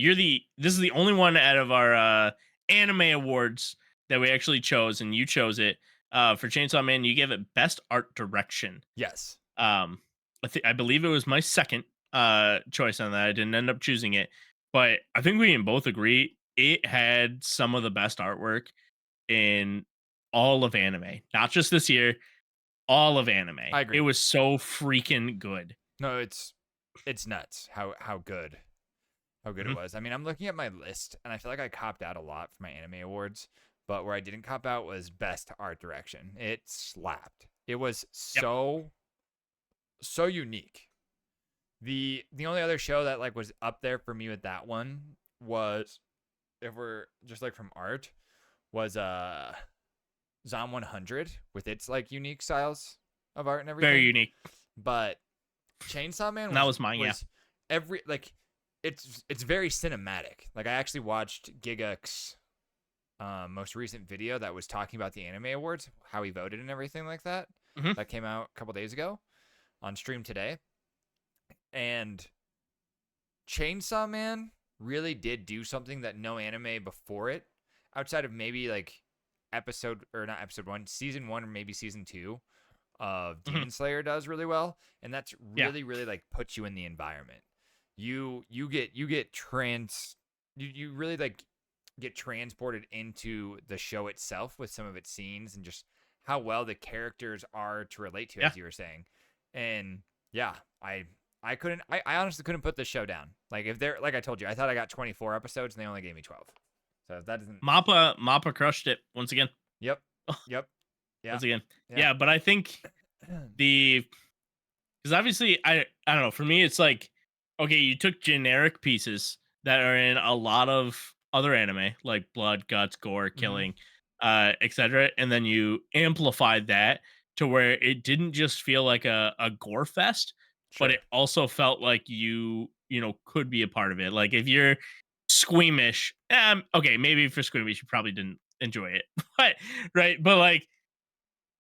This is the only one out of our anime awards that we actually chose, and you chose it. For Chainsaw Man, you gave it best art direction.
Yes.
I believe it was my second choice on that. I didn't end up choosing it, but I think we can both agree it had some of the best artwork in all of anime, not just this year, all of anime.
I agree.
It was so freaking good.
No, it's nuts how good it was. I mean, I'm looking at my list, and I feel like I copped out a lot for my anime awards, but where I didn't cop out was best art direction. It slapped. It was so unique. The only other show that like was up there for me with that one was, if we're just like from art, was Zom 100 with its like unique styles of art and everything.
Very unique.
But Chainsaw Man
That was mine, yeah.
Every like it's very cinematic. Like I actually watched Gigak's most recent video that was talking about the anime awards, how he voted and everything like that.
Mhm.
That came out a couple days ago. on stream today, and Chainsaw Man really did do something that no anime before it, outside of maybe like episode or not episode one, season one or maybe season two of
Mhm.
Demon Slayer does really well, and that's
Yeah.
really like puts you in the environment. You get you really like get transported into the show itself with some of its scenes and just how well the characters are to relate to,
Yeah.
as you were saying. And yeah, I honestly couldn't put this show down. Like if they're like I told you, I thought I got 24 episodes and they only gave me 12. So that doesn't.
Mappa crushed it once again.
Yep. Yep. Yeah.
Once again.
Yeah.
Yeah, but I think the because obviously I don't know, for me it's like, okay, you took generic pieces that are in a lot of other anime like blood, guts, gore,
hmm
killing, etc., and then you amplified that to where it didn't just feel like a gore fest, but it
Sure.
also felt like you know could be a part of it. Like if you're squeamish, okay, maybe if you're squeamish you probably didn't enjoy it. But right, but like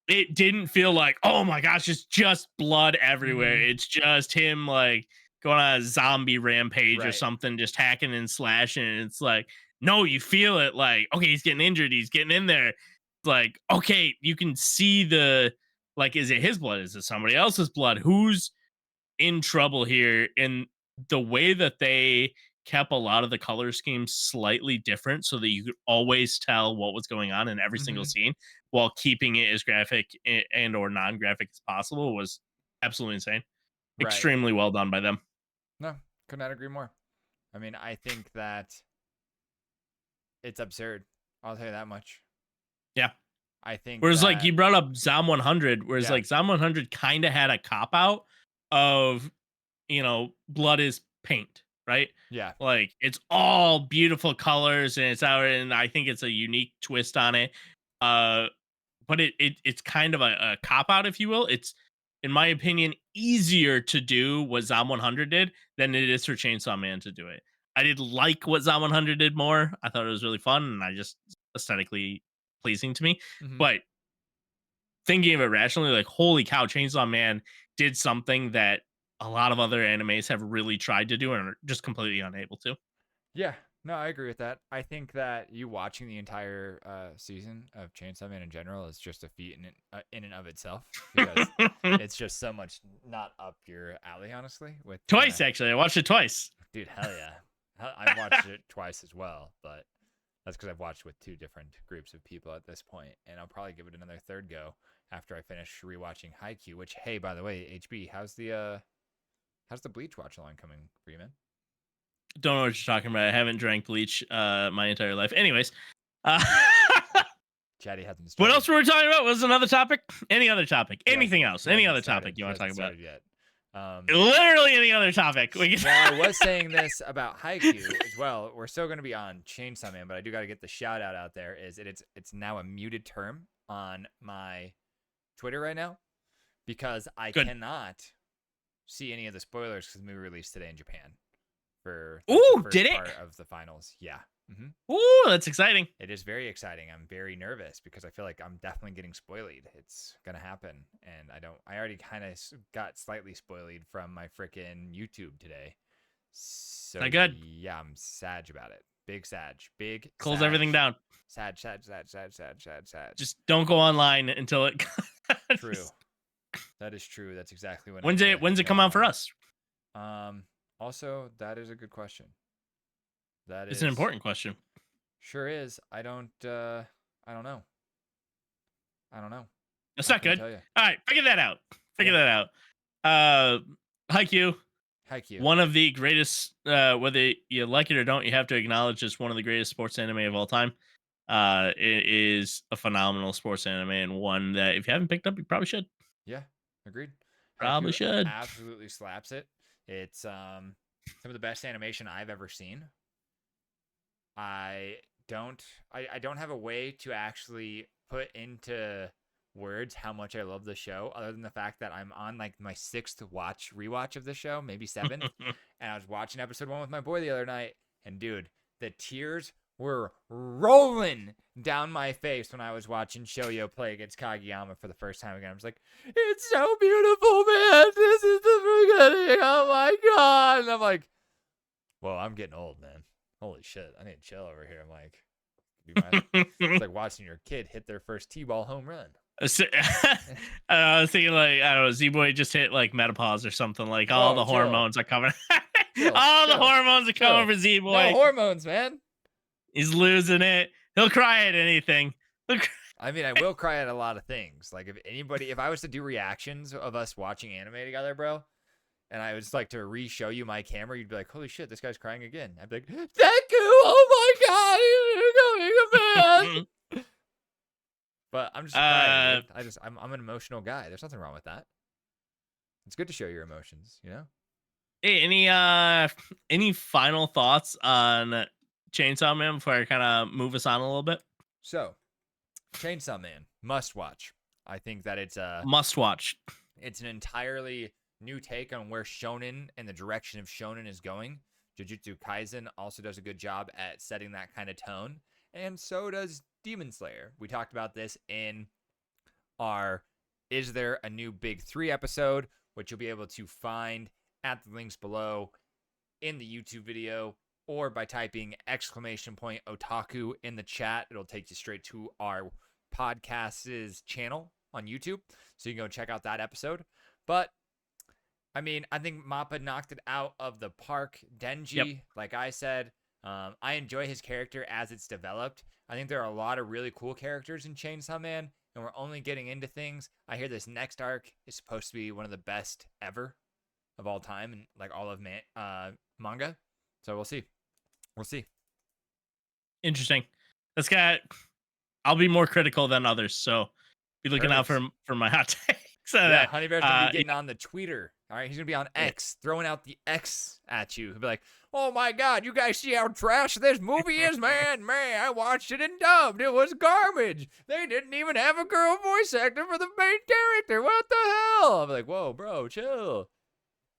it didn't feel like, oh my gosh, it's just blood everywhere.
hmm
It's just him like going on a zombie rampage or
Right.
something, just hacking and slashing. And it's like, no, you feel it like, okay, he's getting injured, he's getting in there. It's like, okay, you can see the like, is it his blood? Is it somebody else's blood? Who's in trouble here? And the way that they kept a lot of the color schemes slightly different so that you could always tell what was going on in every single
hmm
scene while keeping it as graphic and or non-graphic as possible was absolutely insane.
Right.
Extremely well done by them.
No, could not agree more. I mean, I think that it's absurd. I'll tell you that much.
Yeah.
I think
Whereas like
that
you brought up Zom 100, whereas
yeah,
like Zom 100 kind of had a cop out of, you know, blood is paint, right?
yeah.
Like it's all beautiful colors and it's out, and I think it's a unique twist on it. Uh but it's kind of a cop out, if you will. It's, in my opinion, easier to do what Zom 100 did than it is for Chainsaw Man to do it. I did like what Zom 100 did more. I thought it was really fun and I just aesthetically pleasing to me.
hmm
But thinking of it rationally, like holy cow, Chainsaw Man did something that a lot of other animes have really tried to do and are just completely unable to.
Yeah. No, I agree with that. I think that you watching the entire season of Chainsaw Man in general is just a feat in and of itself because it's just so much not up your alley, honestly. With
Twice actually, I watched it twice.
dude, hell yeah, I've watched it twice as well, but that's because I've watched with two different groups of people at this point, and I'll probably give it another third go after I finish rewatching Haikyuu. Which, hey, by the way, HB, how's the Bleach watch along coming for you, man?
Don't know what you're talking about. I haven't drank bleach my entire life. Anyways, uh,
Chatty hasn't
what
started.
else were we talking about? Was another topic? Any other topic?
He hasn't,
Anything else?
he
Any
hasn't
other
started.
topic you
He
want to
hasn't
talk about?
started yet.
Literally any other topic. We can...
While I was saying this about Haikyuu as well, we're still going to be on Chainsaw Man, but I do got to get the shout out there. It's now a muted term on my Twitter right now because I
Good.
cannot see any of the spoilers because the movie released today in Japan for
Ooh,
the first
did it?
part of the finals. Yeah.
Ooh, that's exciting.
It is very exciting. I'm very nervous because I feel like I'm definitely getting spoiled. It's gonna happen, and I already kind of got slightly spoiled from my freaking YouTube today. So
Not good.
yeah, I'm sad about it. Big sad. Big
Close
sad.
everything down.
Sad. Sad. Sad. Sad. Sad. Sad. Sad.
Just don't go online until it.
True.
Just...
That is true. That's exactly when.
When's it come out for us?
Also, that is a good question. That
It's
is
an important question.
Sure is. I don't know. I don't know.
That's
I
not
couldn't
good.
tell you.
All right, figure that out. Figure
Yeah.
that out. Haikyuu,
Haikyuu.
one of the greatest. Whether you like it or don't, you have to acknowledge it's one of the greatest sports anime of all time. It is a phenomenal sports anime and one that if you haven't picked up, you probably should.
Yeah, agreed.
Probably
Haikyuu
should.
absolutely slaps it. It's some of the best animation I've ever seen. I don't have a way to actually put into words how much I love the show, other than the fact that I'm on like my sixth rewatch of the show, maybe seventh. And I was watching episode one with my boy the other night, and dude, the tears were rolling down my face when I was watching Shoyo play against Kageyama for the first time again. I was like, it's so beautiful, man. This is the beginning. Oh my god. And I'm like, whoa, I'm getting old, man. Holy shit. I need to chill over here. I'm like, it's like watching your kid hit their first T-ball home run.
I was thinking like, I don't know, Z-Boy just hit like menopause or something. Like all the
chill.
hormones are coming.
Chill,
all the
chill,
hormones are coming for Z-Boy.
No hormones, man.
He's losing it. He'll cry at anything.
I mean, I will cry at a lot of things. Like if I was to do reactions of us watching anime together, bro, and I would just like to re-show you my camera, you'd be like, holy shit, this guy's crying again. I'd be like, thank you, oh my god, you're becoming a man. But I'm just crying, dude. I'm an emotional guy. There's nothing wrong with that. It's good to show your emotions, you know?
Hey, any final thoughts on Chainsaw Man before I kind of move us on a little bit?
So, Chainsaw Man, must watch. I think that it's a
must watch.
It's an entirely new take on where shonen and the direction of shonen is going. Jujutsu Kaisen also does a good job at setting that kind of tone, and so does Demon Slayer. We talked about this in our Is There a New Big 3 episode, which you'll be able to find at the links below in the YouTube video, or by typing !Otaku in the chat. It'll take you straight to our podcast's channel on YouTube, so you can go check out that episode. But I mean, I think Mappa knocked it out of the park. Denji,
Yep.
like I said, I enjoy his character as it's developed. I think there are a lot of really cool characters in Chainsaw Man, and we're only getting into things. I hear this next arc is supposed to be one of the best ever of all time, and like all of manga. So we'll see. We'll see.
Interesting. That's got. I'll be more critical than others, so be looking out for my hot takes.
Yeah, Honey Bear's gonna be getting on the tweeter. All right, he's gonna be on X, throwing out the X at you. He'll be like, "Oh my God, you guys see how trash this movie is, man? Man, I watched it in dubbed. It was garbage. They didn't even have a girl voice actor for the main character. What the hell?" I'm like, "Whoa, bro, chill."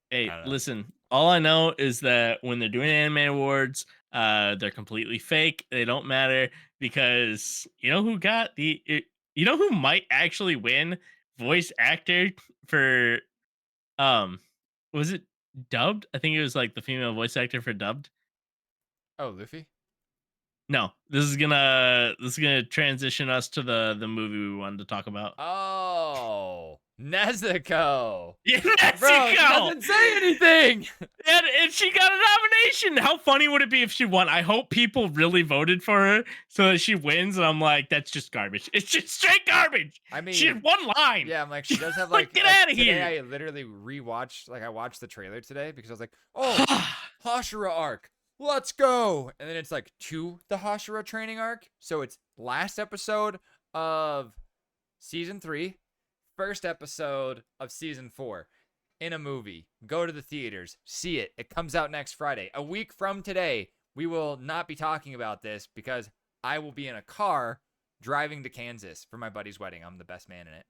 Hey, listen. All I know is that when they're doing anime awards, they're completely fake. They don't matter because you know who got you know who might actually win voice actor for was it dubbed? I think it was like the female voice actor for dubbed.
Oh, Luffy?
No, this is gonna transition us to the movie we wanted to talk about.
Oh, Nezuko.
Yeah, Nezuko!
Bro, she doesn't say anything.
And she got a nomination. How funny would it be if she won? I hope people really voted for her so that she wins. And I'm like, that's just garbage. It's just straight garbage.
I mean,
she had one line.
Yeah, I'm like, she does have like,
get
like,
out of
today
here.
I literally rewatched, like I watched the trailer today because I was like, oh, Hashira arc. Let's go. And then it's like to the Hashira training arc. So it's last episode of season 3, first episode of season 4 in a movie. Go to the theaters, see it. It comes out next Friday. A week from today, we will not be talking about this because I will be in a car driving to Kansas for my buddy's wedding. I'm the best man in it.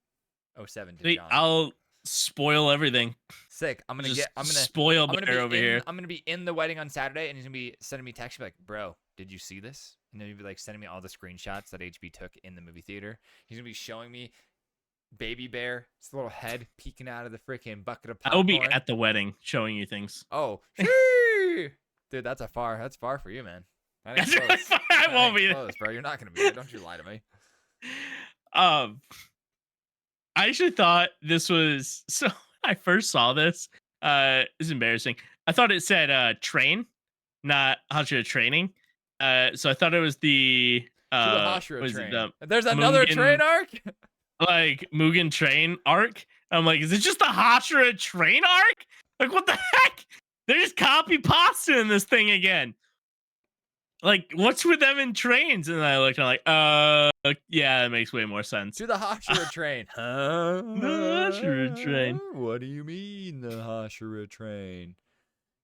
07 to John.
I'll spoil everything.
Sick. I'm gonna
spoil bear over here.
I'm gonna be in the wedding on Saturday, and he's gonna be sending me texts like, "Bro, did you see this?" And then he'll be like sending me all the screenshots that HB took in the movie theater. He's gonna be showing me Baby Bear, his little head peeking out of the freaking bucket of popcorn.
I will be at the wedding showing you things.
Oh, dude, that's far for you, man.
I won't be
close, bro. You're not gonna be there. Don't you lie to me.
I actually thought this was so. I first saw this. It's embarrassing. I thought it said train, not Hashira training. So I thought it was the
Hashira train. There's another
Mugen,
train arc.
Like Mugen train arc. I'm like, is it just the Hashira train arc? Like, what the heck? They're just copy pasta in this thing again. Like, what's with them in trains? And I looked, and I'm like, yeah, that makes way more sense.
To the Hashira train.
The Hashira train.
What do you mean, the Hashira train?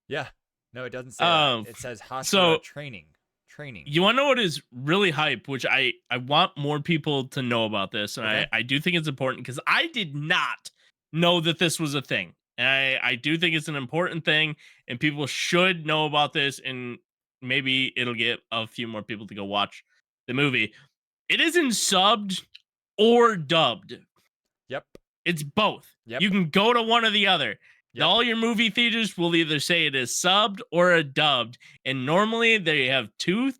Yeah. No, it doesn't say that. It says Hashira training.
You want to know what is really hype, which I want more people to know about this, and okay. I do think it's important because I did not know that this was a thing. And I do think it's an important thing, and people should know about this and maybe it'll get a few more people to go watch the movie. It isn't subbed or dubbed.
Yep.
It's both.
Yep.
You can go to one or the other.
Yep.
All your movie theaters will either say it is subbed or a dubbed, and normally they have two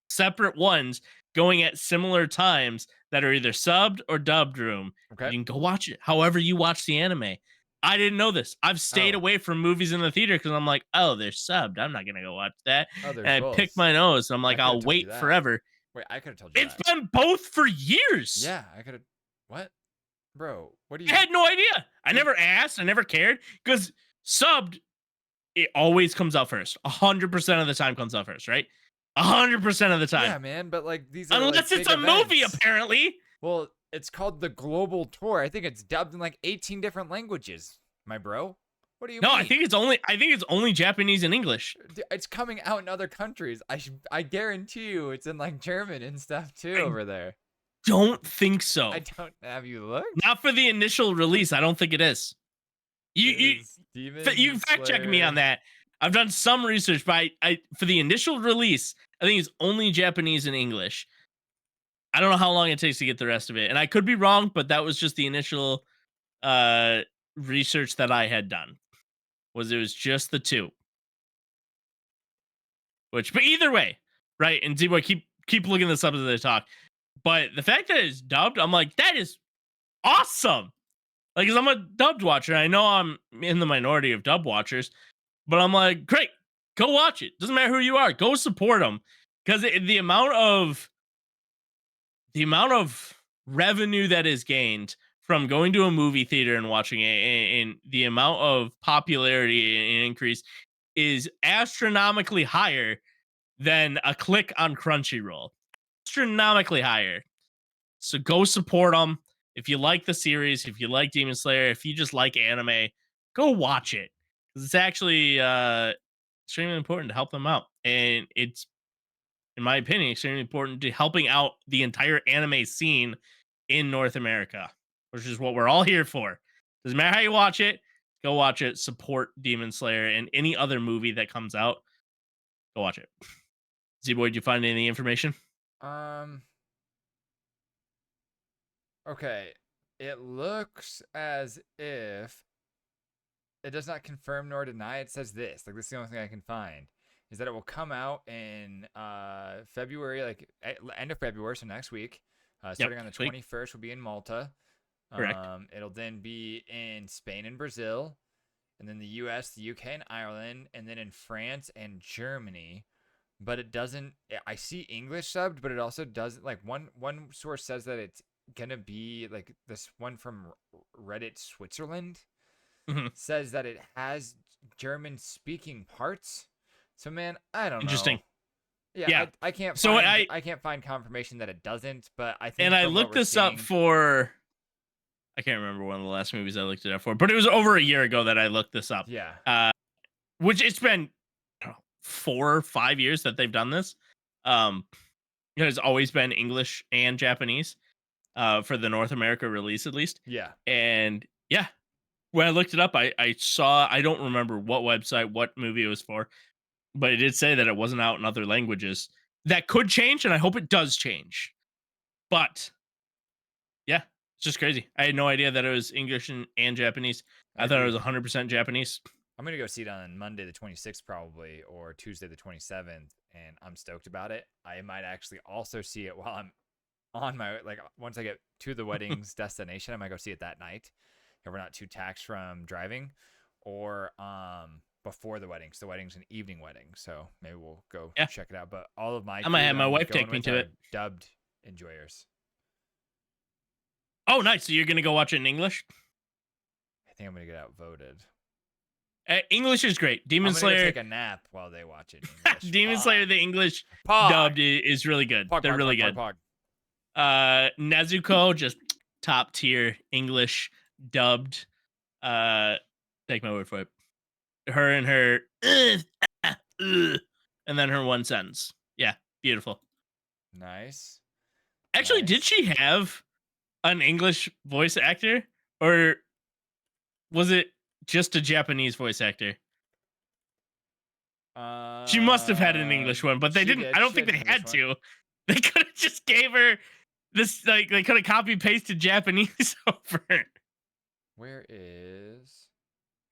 separate ones going at similar times that are either subbed or dubbed room.
Okay.
You can go watch it however you watch the anime. I didn't know this. I've stayed
Oh.
away from movies in the theater because I'm like, oh, they're subbed. I'm not gonna go watch that.
Oh, there's
And I picked
both.
my nose. I'm
I
like,
could have
I'll
told you
wait
that.
forever.
Wait, I could have told you
It's
that.
been both for years.
Yeah, I could have. What, bro? What do
I
you?
had no idea. I never asked. I never cared because subbed, it always comes out first. 100% of the time comes out first, right? 100% of the time.
Yeah, man. But like these are
Unless
like
it's
big
a movie,
events.
apparently.
Well, it's called the Global Tour. I think it's dubbed in like 18 different languages, my bro. What do you
No,
mean?
I think it's only Japanese and English.
It's coming out in other countries. I guarantee you it's in like German and stuff too
I
over there.
don't think so.
I don't have you looked.
Not for the initial release. I don't think it is. You can fact check me on that. I've done some research, but I for the initial release, I think it's only Japanese and English. I don't know how long it takes to get the rest of it, and I could be wrong, but that was just the initial research that I had done. It was just the two. But either way, right? And Z-Boy, keep looking this up as I talk. But the fact that it's dubbed, I'm like, that is awesome. Like, cause I'm a dubbed watcher. I know I'm in the minority of dub watchers, but I'm like, great, go watch it. Doesn't matter who you are, go support them. Because the amount of revenue that is gained from going to a movie theater and watching it, and the amount of popularity and increase is astronomically higher than a click on Crunchyroll. Astronomically higher. So go support them. If you like the series, if you like Demon Slayer, if you just like anime, go watch it. Because it's actually extremely important to help them out. And it's, in my opinion, extremely important to helping out the entire anime scene in North America, which is what we're all here for. Doesn't matter how you watch it, go watch it. Support Demon Slayer and any other movie that comes out. Go watch it. Z-Boy, did you find any information?
Okay. It looks as if it does not confirm nor deny. It says this. Like, this is the only thing I can find. Is that it will come out in February, like end of February, so next week. Starting on the 21st, will be in Malta.
Correct.
It'll then be in Spain and Brazil, and then the U.S., the U.K., and Ireland, and then in France and Germany. But it doesn't. I see English subbed, but it also doesn't. Like one source says that it's gonna be like this one from Reddit Switzerland says that it has German speaking parts. So man, I don't know.
Interesting.
Yeah. I can't.
So
I can't find confirmation that it doesn't. But I think.
And I looked this up for. I can't remember one of the last movies I looked it up for, but it was over a year ago that I looked this up.
Yeah.
Which it's been 4 or 5 years that they've done this. It's always been English and Japanese for the North America release, at least.
Yeah.
And yeah, when I looked it up, I saw, I don't remember what website, what movie it was for, but it did say that it wasn't out in other languages. That could change, and I hope it does change. But yeah, it's just crazy. I had no idea that it was English and Japanese. I thought it was 100% Japanese.
I'm going to go see it on Monday the 26th probably, or Tuesday the 27th, and I'm stoked about it. I might actually also see it while I'm on my, like, once I get to the wedding's destination, I might go see it that night if we're not too taxed from driving, or before the wedding, because the wedding's an evening wedding, so maybe we'll go check it out. But all of my
I might have my wife take me to it.
Dubbed enjoyers.
Oh, nice. So you're going to go watch it in English?
I think I'm going to get outvoted.
English is great. Demon Slayer.
I'm take a nap while they watch it.
Demon Slayer, the English dubbed is really good. They're really good. Nezuko, just top tier English dubbed. Take my word for it. Her and her, and then her one sentence. Yeah, beautiful.
Nice.
Actually, did she have an English voice actor, or was it just a Japanese voice actor? She must have had an English one, but they
She
didn't.
did.
I don't
She
think
had
they
an English
had
one.
to. They could have just gave her this. Like they could have copy pasted Japanese over it
Where is?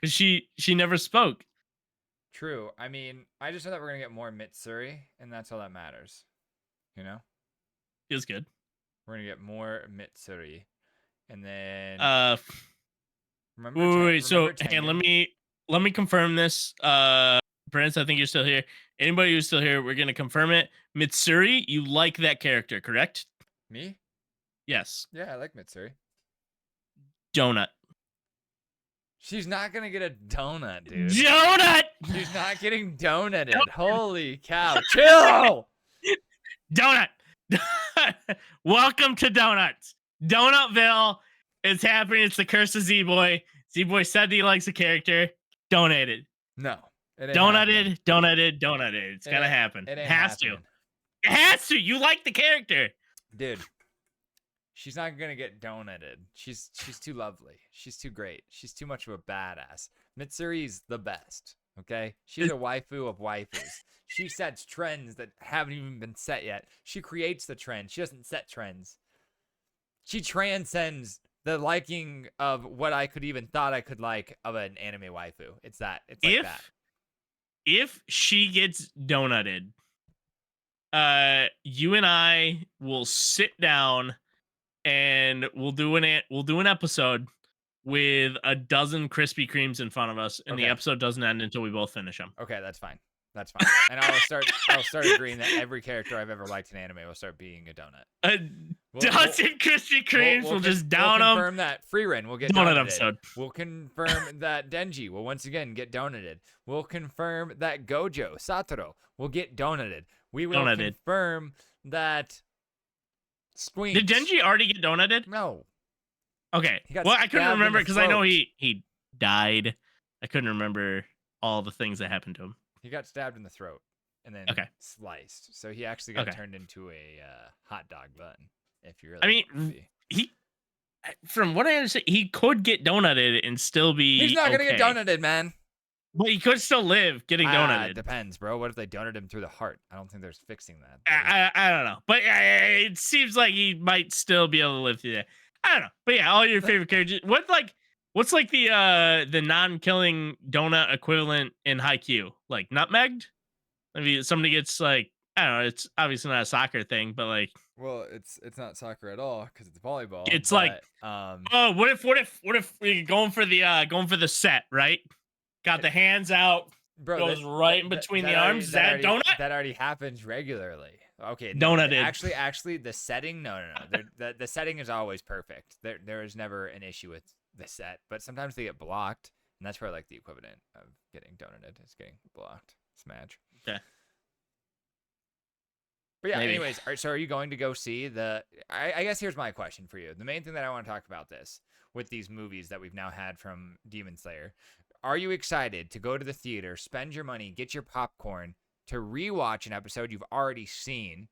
because she never spoke.
True. I mean, I just know that we're gonna get more Mitsuri, and that's all that matters. You know,
Feels good.
we're gonna get more Mitsuri, and then
Uh,
remember
wait, wait, wait. So,
remember
hey,
Tengen.
let me confirm this. Prince, I think you're still here. Anybody who's still here, we're gonna confirm it. Mitsuri, you like that character, correct?
Me?
Yes.
Yeah, I like Mitsuri.
Donut.
She's not gonna get a donut, dude.
Donut.
She's not getting donuted. Holy cow! Chill.
Donut. Welcome to Donuts. Donutville is happening. It's the curse of Z-Boy. Z-Boy said he likes a character. Donated.
No, it ain't happening.
Donated. It's
It
gonna
ain't-
happen.
It
It
ain't
has to.
happening.
It has to. You like the character.
Dude. She's not gonna get donuted. She's too lovely. She's too great. She's too much of a badass. Mitsuri's the best. Okay, she's a waifu of waifus. She sets trends that haven't even been set yet. She creates the trend. She doesn't set trends. She transcends the liking of what I could even thought I could like of an anime waifu. It's that. It's like that.
If she gets donuted, you and I will sit down and we'll do an episode with a dozen Krispy Kremes in front of us, and the
Okay.
episode doesn't end until we both finish them.
Okay, that's fine. That's fine. And I'll start agreeing that every character I've ever liked in anime will start being a donut.
A dozen Krispy Kremes, we'll just down
We'll
them.
confirm that Freerin will get
Donut
donuted.
episode.
We'll confirm that Denji will once again get donuted. We'll confirm that Gojo Satoru will get donuted. We will confirm that Squinks.
Did Denji already get donuted?
No.
Okay.
He got
Well, I couldn't
stabbed in
remember
the
because I know
throat.
he died. I couldn't remember all the things that happened to him.
He got stabbed in the throat and then sliced. So he actually got turned into a hot dog bun. If you really,
I mean, from what I understand, he could get donuted and still be.
He's not gonna get donuted, man.
But he could still live getting donuted.
It depends, bro. What if they donut him through the heart? I don't think there's fixing that.
I don't know, but it seems like he might still be able to live through that. I don't know, but yeah, all your favorite characters. What's like the non-killing donut equivalent in Haikyuu? Like nutmegged? Maybe somebody gets like, I don't know. It's obviously not a soccer thing, but like,
well, it's not soccer at all because it's volleyball.
It's like, oh, what if we're going for the set, right? Got the hands out,
bro,
goes right in between the arms. Is that donut?
That already happens regularly. Okay,
donuted.
Actually, the setting, no. The setting is always perfect. There is never an issue with the set, but sometimes they get blocked, and that's probably like the equivalent of getting donuted is getting blocked. Smash.
Okay.
But yeah, anyways, so are you going to go see the? I guess here's my question for you. The main thing that I want to talk about this with these movies that we've now had from Demon Slayer. Are you excited to go to the theater, spend your money, get your popcorn to rewatch an episode you've already seen,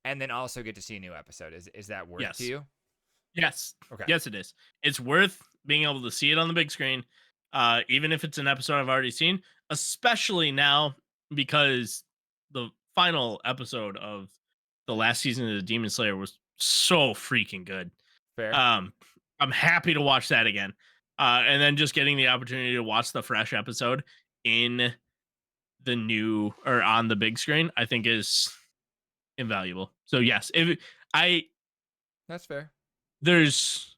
and then also get to see a new episode? Is that worth to you?
Yes.
Okay.
Yes, it is. It's worth being able to see it on the big screen, even if it's an episode I've already seen, especially now because the final episode of the last season of the Demon Slayer was so freaking good.
Fair.
I'm happy to watch that again. And then just getting the opportunity to watch the fresh episode in the new or on the big screen, I think is invaluable. So yes,
that's fair.
There's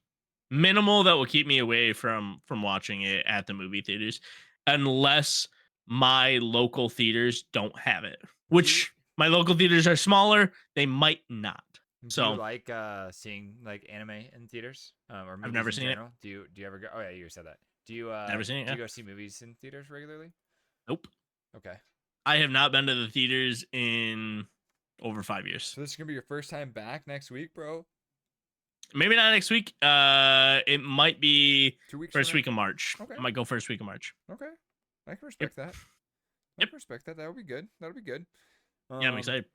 minimal that will keep me away from watching it at the movie theaters, unless my local theaters don't have it. Which my local theaters are smaller, they might not.
Do you like seeing like anime in theaters? Or
I've never seen it.
Do you ever go? Oh yeah, you said that. Do you
never seen it?
Do you go see movies in theaters regularly?
Nope.
Okay.
I have not been to the theaters in over 5 years.
So this is gonna be your first time back next week, bro?
Maybe not next week. It might be
2 weeks.
First week of March.
Okay.
I might go first week of March.
Okay. I can respect that. I can respect that. That'll be good. That'll be good.
Yeah, I'm excited.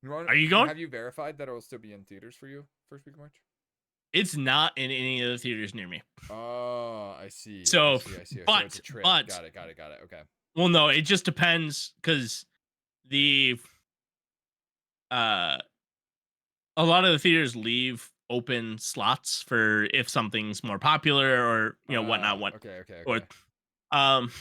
Are
you going?
Have you verified that it will still be in theaters for you first week of March?
It's not in any of the theaters near me.
Oh, I see.
So,
I see.
but
so it's a trip.
but
Got it. Okay.
Well, no, it just depends because the uh a lot of the theaters leave open slots for if something's more popular or whatnot,
Okay, okay,
or
okay.
um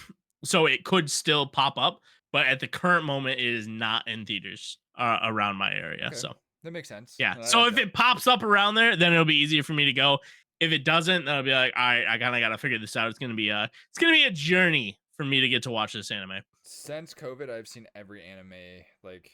so it could still pop up, but at the current moment it is not in theaters around my area.
Okay.
So
That makes sense.
yeah,
No, I
so
like
if
that.
it pops up around there, then it'll be easier for me to go. If it doesn't, then I'll be like, all right, I kind of got to figure this out. It's gonna be a journey for me to get to watch this anime.
Since COVID, I've seen every anime like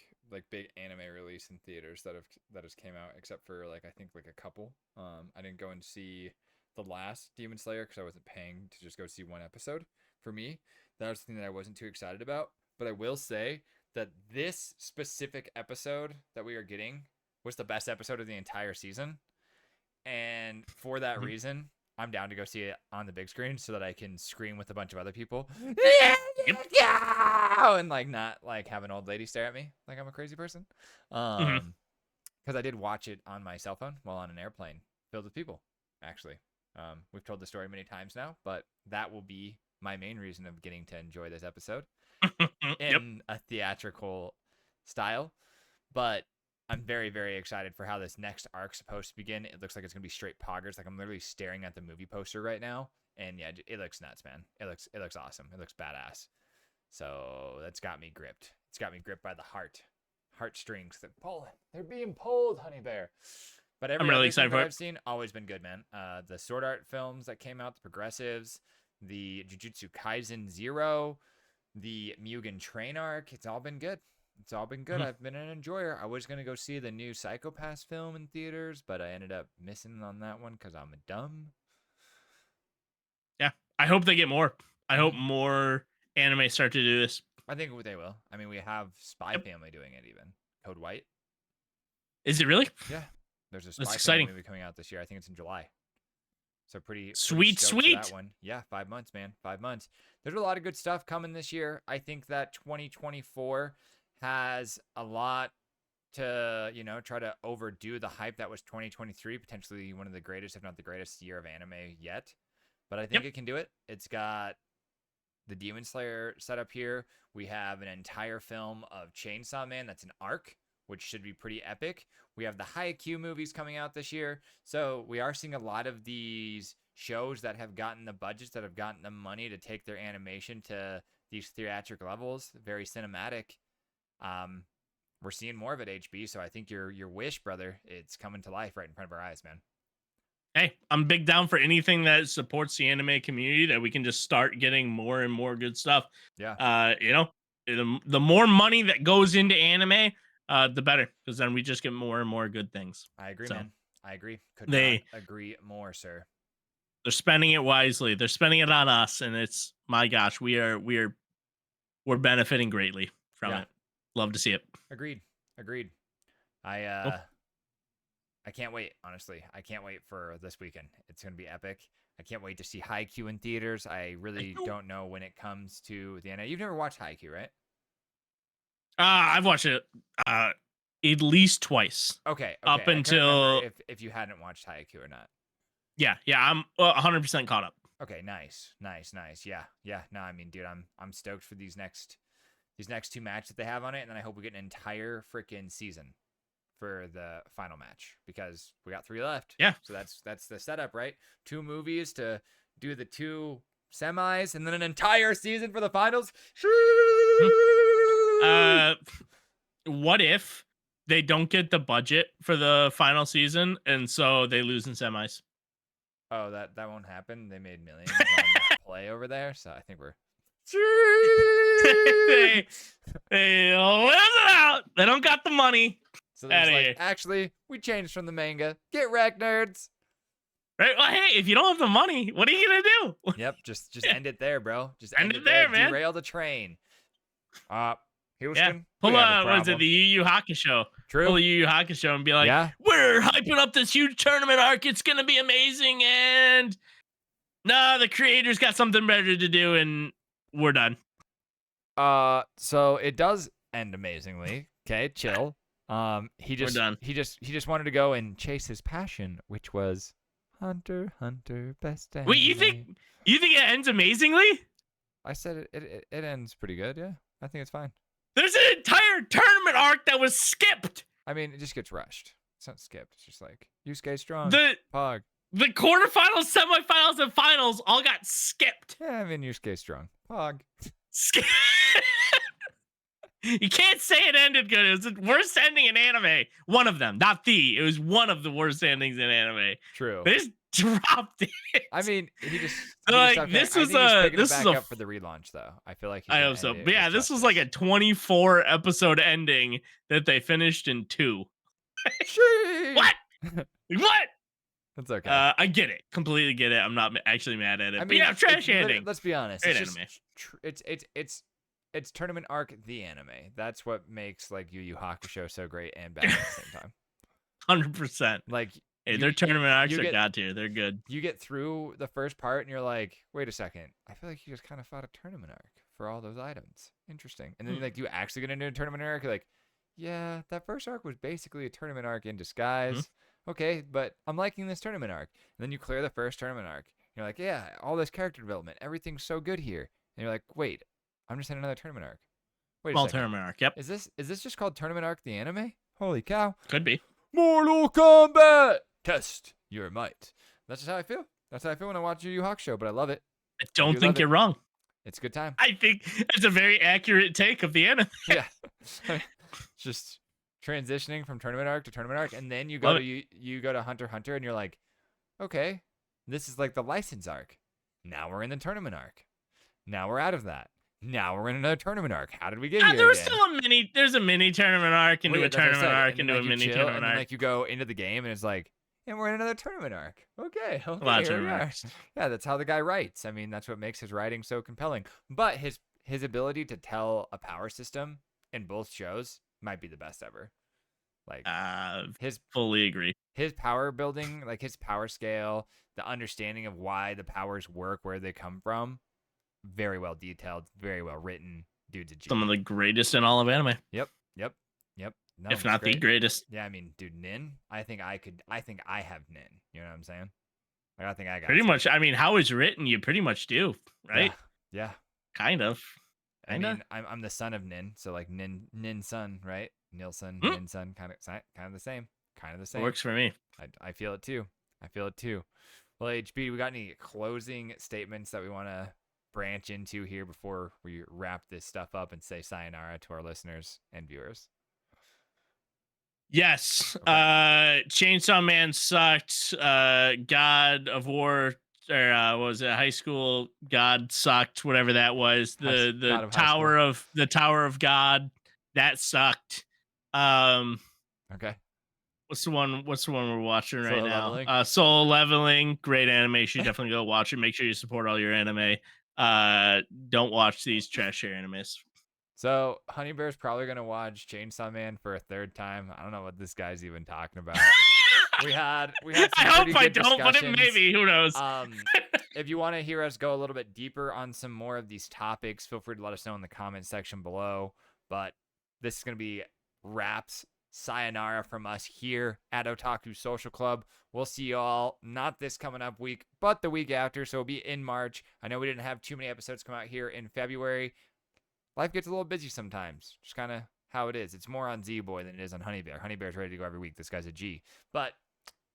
big anime release in theaters that has came out except for like I think like a couple. I didn't go and see the last Demon Slayer because I wasn't paying to just go see one episode. For me, that was the thing that I wasn't too excited about. But I will say that this specific episode that we are getting was the best episode of the entire season. And for that
Mhm.
reason, I'm down to go see it on the big screen so that I can scream with a bunch of other people.
Yep.
And like not like have an old lady stare at me like I'm a crazy person.
Hmm.
Because I did watch it on my cell phone while on an airplane filled with people, actually. We've told the story many times now, but that will be my main reason of getting to enjoy this episode
Yep.
in a theatrical style. But I'm very, very excited for how this next arc's supposed to begin. It looks like it's gonna be straight poggers. Like I'm literally staring at the movie poster right now, and yeah, it looks nuts, man. It looks awesome. It looks badass. So that's got me gripped. It's got me gripped by the heartstrings that pull. They're being pulled, honey bear. But
I'm
every
really
other thing
excited
that
for it.
I've seen, always been good, man. The Sword Art films that came out, the Progressives, the Jujutsu Kaisen Zero, the Mugen Train arc, it's all been good. It's all been good.
Mhm.
I've been an enjoyer. I was gonna go see the new Psychopass film in theaters, but I ended up missing on that one because I'm a dumb.
Yeah, I hope they get more. I hope
Mm-hmm.
more anime start to do this.
I think they will. I mean, we have Spy
Yep.
Family doing it even. Code White.
Is it really?
Yeah, there's a
That's
Spy Family
exciting.
movie coming out this year. I think it's in July. So pretty
Sweet,
stoked for that
sweet.
one. Yeah, 5 months, man. 5 months. There's a lot of good stuff coming this year. I think that 2024 has a lot to try to overdo the hype that was 2023, potentially one of the greatest, if not the greatest, year of anime yet. But I think
Yep.
it can do it. It's got the Demon Slayer setup here. We have an entire film of Chainsaw Man that's an arc, which should be pretty epic. We have the Haikyuu movies coming out this year. So we are seeing a lot of these shows that have gotten the budgets, that have gotten the money to take their animation to these theatric levels, very cinematic. Um, we're seeing more of it, HB. So I think your wish, brother, it's coming to life right in front of our eyes, man.
Hey, I'm big down for anything that supports the anime community that we can just start getting more and more good stuff.
Yeah,
The more money that goes into anime, the better, because then we just get more and more good things.
I agree,
So
man. I agree. Could not
they
agree more, sir.
they're spending it wisely. They're spending it on us, and it's my gosh, we're benefiting greatly from
Yeah,
it. Love to see it.
agreed. Agreed. I
Cool.
uh I can't wait, honestly. I can't wait for this weekend. It's going to be epic. I can't wait to see Haikyuu in theaters. I really don't know when it comes to the end. You've never watched Haikyuu, right?
I've watched it at least twice
Okay,
up
okay. I couldn't remember
until
if you hadn't watched Haikyuu or not.
yeah. I'm 100% caught up.
Okay, nice. Nice, nice. Yeah. Yeah. No, I mean, dude, I'm stoked for these next two matches that they have on it, and then I hope we get an entire freaking season for the final match because we got 3 left.
Yeah.
So that's the setup, right? 2 movies to do the 2 semis and then an entire season for the finals.
Uh, what if they don't get the budget for the final season and so they lose in semis?
Oh, that won't happen. They made millions on that play over there, so I think we're
they lose it out. They don't got the money.
so they're just
Outta
like,
here.
actually, we changed from the manga. Get wrecked, nerds.
Right? Well, hey, if you don't have the money, what are you gonna do?
Yep, just end it there, bro. Just
End it there, man.
Derail the train.
Yeah.
Houston,
Pull
we have a
what is it,
problem.
the Yu Yu Hakusho?
True.
Pull the Yu Yu Hakusho and be like,
Yeah.
we're hyping up this huge tournament arc. It's gonna be amazing. And no, the creators got something better to do, and we're done.
So it does end amazingly. Okay, chill. He just
done.
he just wanted to go and chase his passion, which was Hunter, best anime.
Wait, you think it ends amazingly?
I said it ends pretty good. Yeah, I think it's fine.
There's an entire tournament arc that was skipped.
I mean, it just gets rushed. It's not skipped. It's just like Yusuke strong.
The
Pog.
the quarterfinals, semifinals, and finals all got skipped.
Yeah, I mean Yusuke strong. Pog.
You can't say it ended good. It was the worst ending in anime. One of them, not the. It was one of the worst endings in anime.
True.
They just dropped it.
I mean, he just
like this was
a
this is a
up for the relaunch though. I feel like
I hope so. But yeah, this was like a 24 episode ending that they finished in 2. What? What?
That's okay.
I get it. Completely get it. I'm not actually mad at it.
I mean,
but yeah, trash ending.
Let's be honest.
Great
It's
anime.
just, it's tournament arc the anime. That's what makes like Yu Yu Hakusho so great and bad at the same time.
100%.
Like
hey, their tournament arcs are god tier. They're good.
You get through the first part and you're like, wait a second. I feel like you just kind of fought a tournament arc for all those items. Interesting. And then like you actually get into a tournament arc. You're like, yeah, that first arc was basically a tournament arc in disguise. Okay, but I'm liking this tournament arc. And then you clear the first tournament arc. You're like, yeah, all this character development, everything's so good here. And you're like, wait, I'm just in another tournament arc. Wait a second.
Tournament arc. Yep.
Is this just called tournament arc the anime? Holy cow!
Could be.
Mortal Kombat. Test your might. That's just how I feel. That's how I feel when I watch Yu Yu Hakusho. But I love it.
I don't think you're wrong.
It's a good time.
I think it's a very accurate take of the anime.
Yeah. Just transitioning from tournament arc to tournament arc, and then you go to you go to Hunter x Hunter, and you're like, okay, this is like the license arc. Now we're in the tournament arc. Now we're out of that. Now we're in another tournament arc. How did we get here?
There was still there's a mini tournament arc into a tournament arc into a mini tournament arc.
Like you go into the game and it's like, and we're in another tournament arc. Okay,
a lot of tournament arcs.
Yeah, that's how the guy writes. I mean, that's what makes his writing so compelling. But his ability to tell a power system in both shows might be the best ever. Like
fully agree.
His power building, like his power scale, the understanding of why the powers work, where they come from. Very well detailed, very well written. Dude's a genius.
Some of the greatest in all of anime.
Yep. No,
if not the greatest.
Yeah, I mean, dude, Nin. I think I have Nin. You know what I'm saying? Like, I think I got
pretty much. I mean, how it's written, you pretty much do, right?
Yeah.
Kind of.
I mean, I'm the son of Nin, so like Nin son, right? Nilson, Nin son, kind of the same. Kind of the same.
Works for me.
I feel it too. Well, HB, we got any closing statements that we want to branch into here before we wrap this stuff up and say sayonara to our listeners and viewers?
Yes. Okay. Chainsaw Man sucked. God of War, or what was it? High School God sucked. Whatever that was. The Tower of God, that sucked.
Okay.
What's the one we're watching right now? Soul Leveling, great anime. You should definitely go watch it. Make sure you support all your anime. Don't watch these trash animes.
So Honey Bear's probably gonna watch Chainsaw Man for a third time. I don't know what this guy's even talking about. we had some
I hope I don't,
but
it may be. Who knows?
If you want to hear us go a little bit deeper on some more of these topics, feel free to let us know in the comment section below. But this is gonna be wraps. Sayonara from us here at Otaku Social Club. We'll see you all not this coming up week, but the week after. So it'll be in March. I know we didn't have too many episodes come out here in February. Life gets a little busy sometimes. Just kind of how it is. It's more on Z-Boy than it is on Honey Bear. Honey Bear's ready to go every week. This guy's a G. But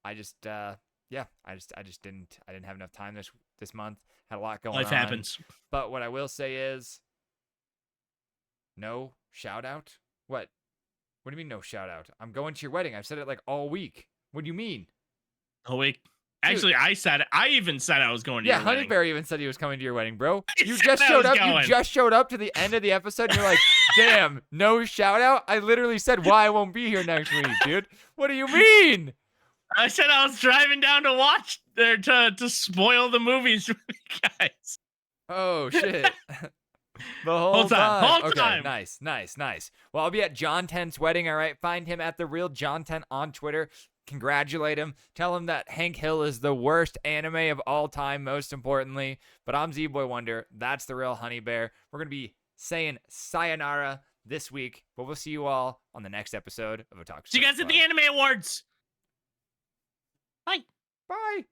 I just I didn't have enough time this month. Had a lot going on.
Life happens.
But what I will say is no shout out. What do you mean no shout out? I'm going to your wedding. I've said it like all week. What do you mean?
All week. Actually, I said it. I even said I was going to your wedding.
Yeah, Honey Bear even said he was coming to your wedding, bro. You just showed up. You just showed up to the end of the episode. And you're like, damn, no shout out. I literally said why I won't be here next week, dude. What do you mean?
I said I was driving down to watch there to spoil the movies for you guys.
Oh shit. The whole time. Nice. Well, I'll be at John Tent's wedding, all right? Find him at The Real John Tent on Twitter. Congratulate him. Tell him that Hank Hill is the worst anime of all time, most importantly. But I'm Z-Boy Wonder. That's The Real Honey Bear. We're going to be saying sayonara this week, but we'll see you all on the next episode of Otaku.
See you guys at the Anime Awards. Bye.
Bye.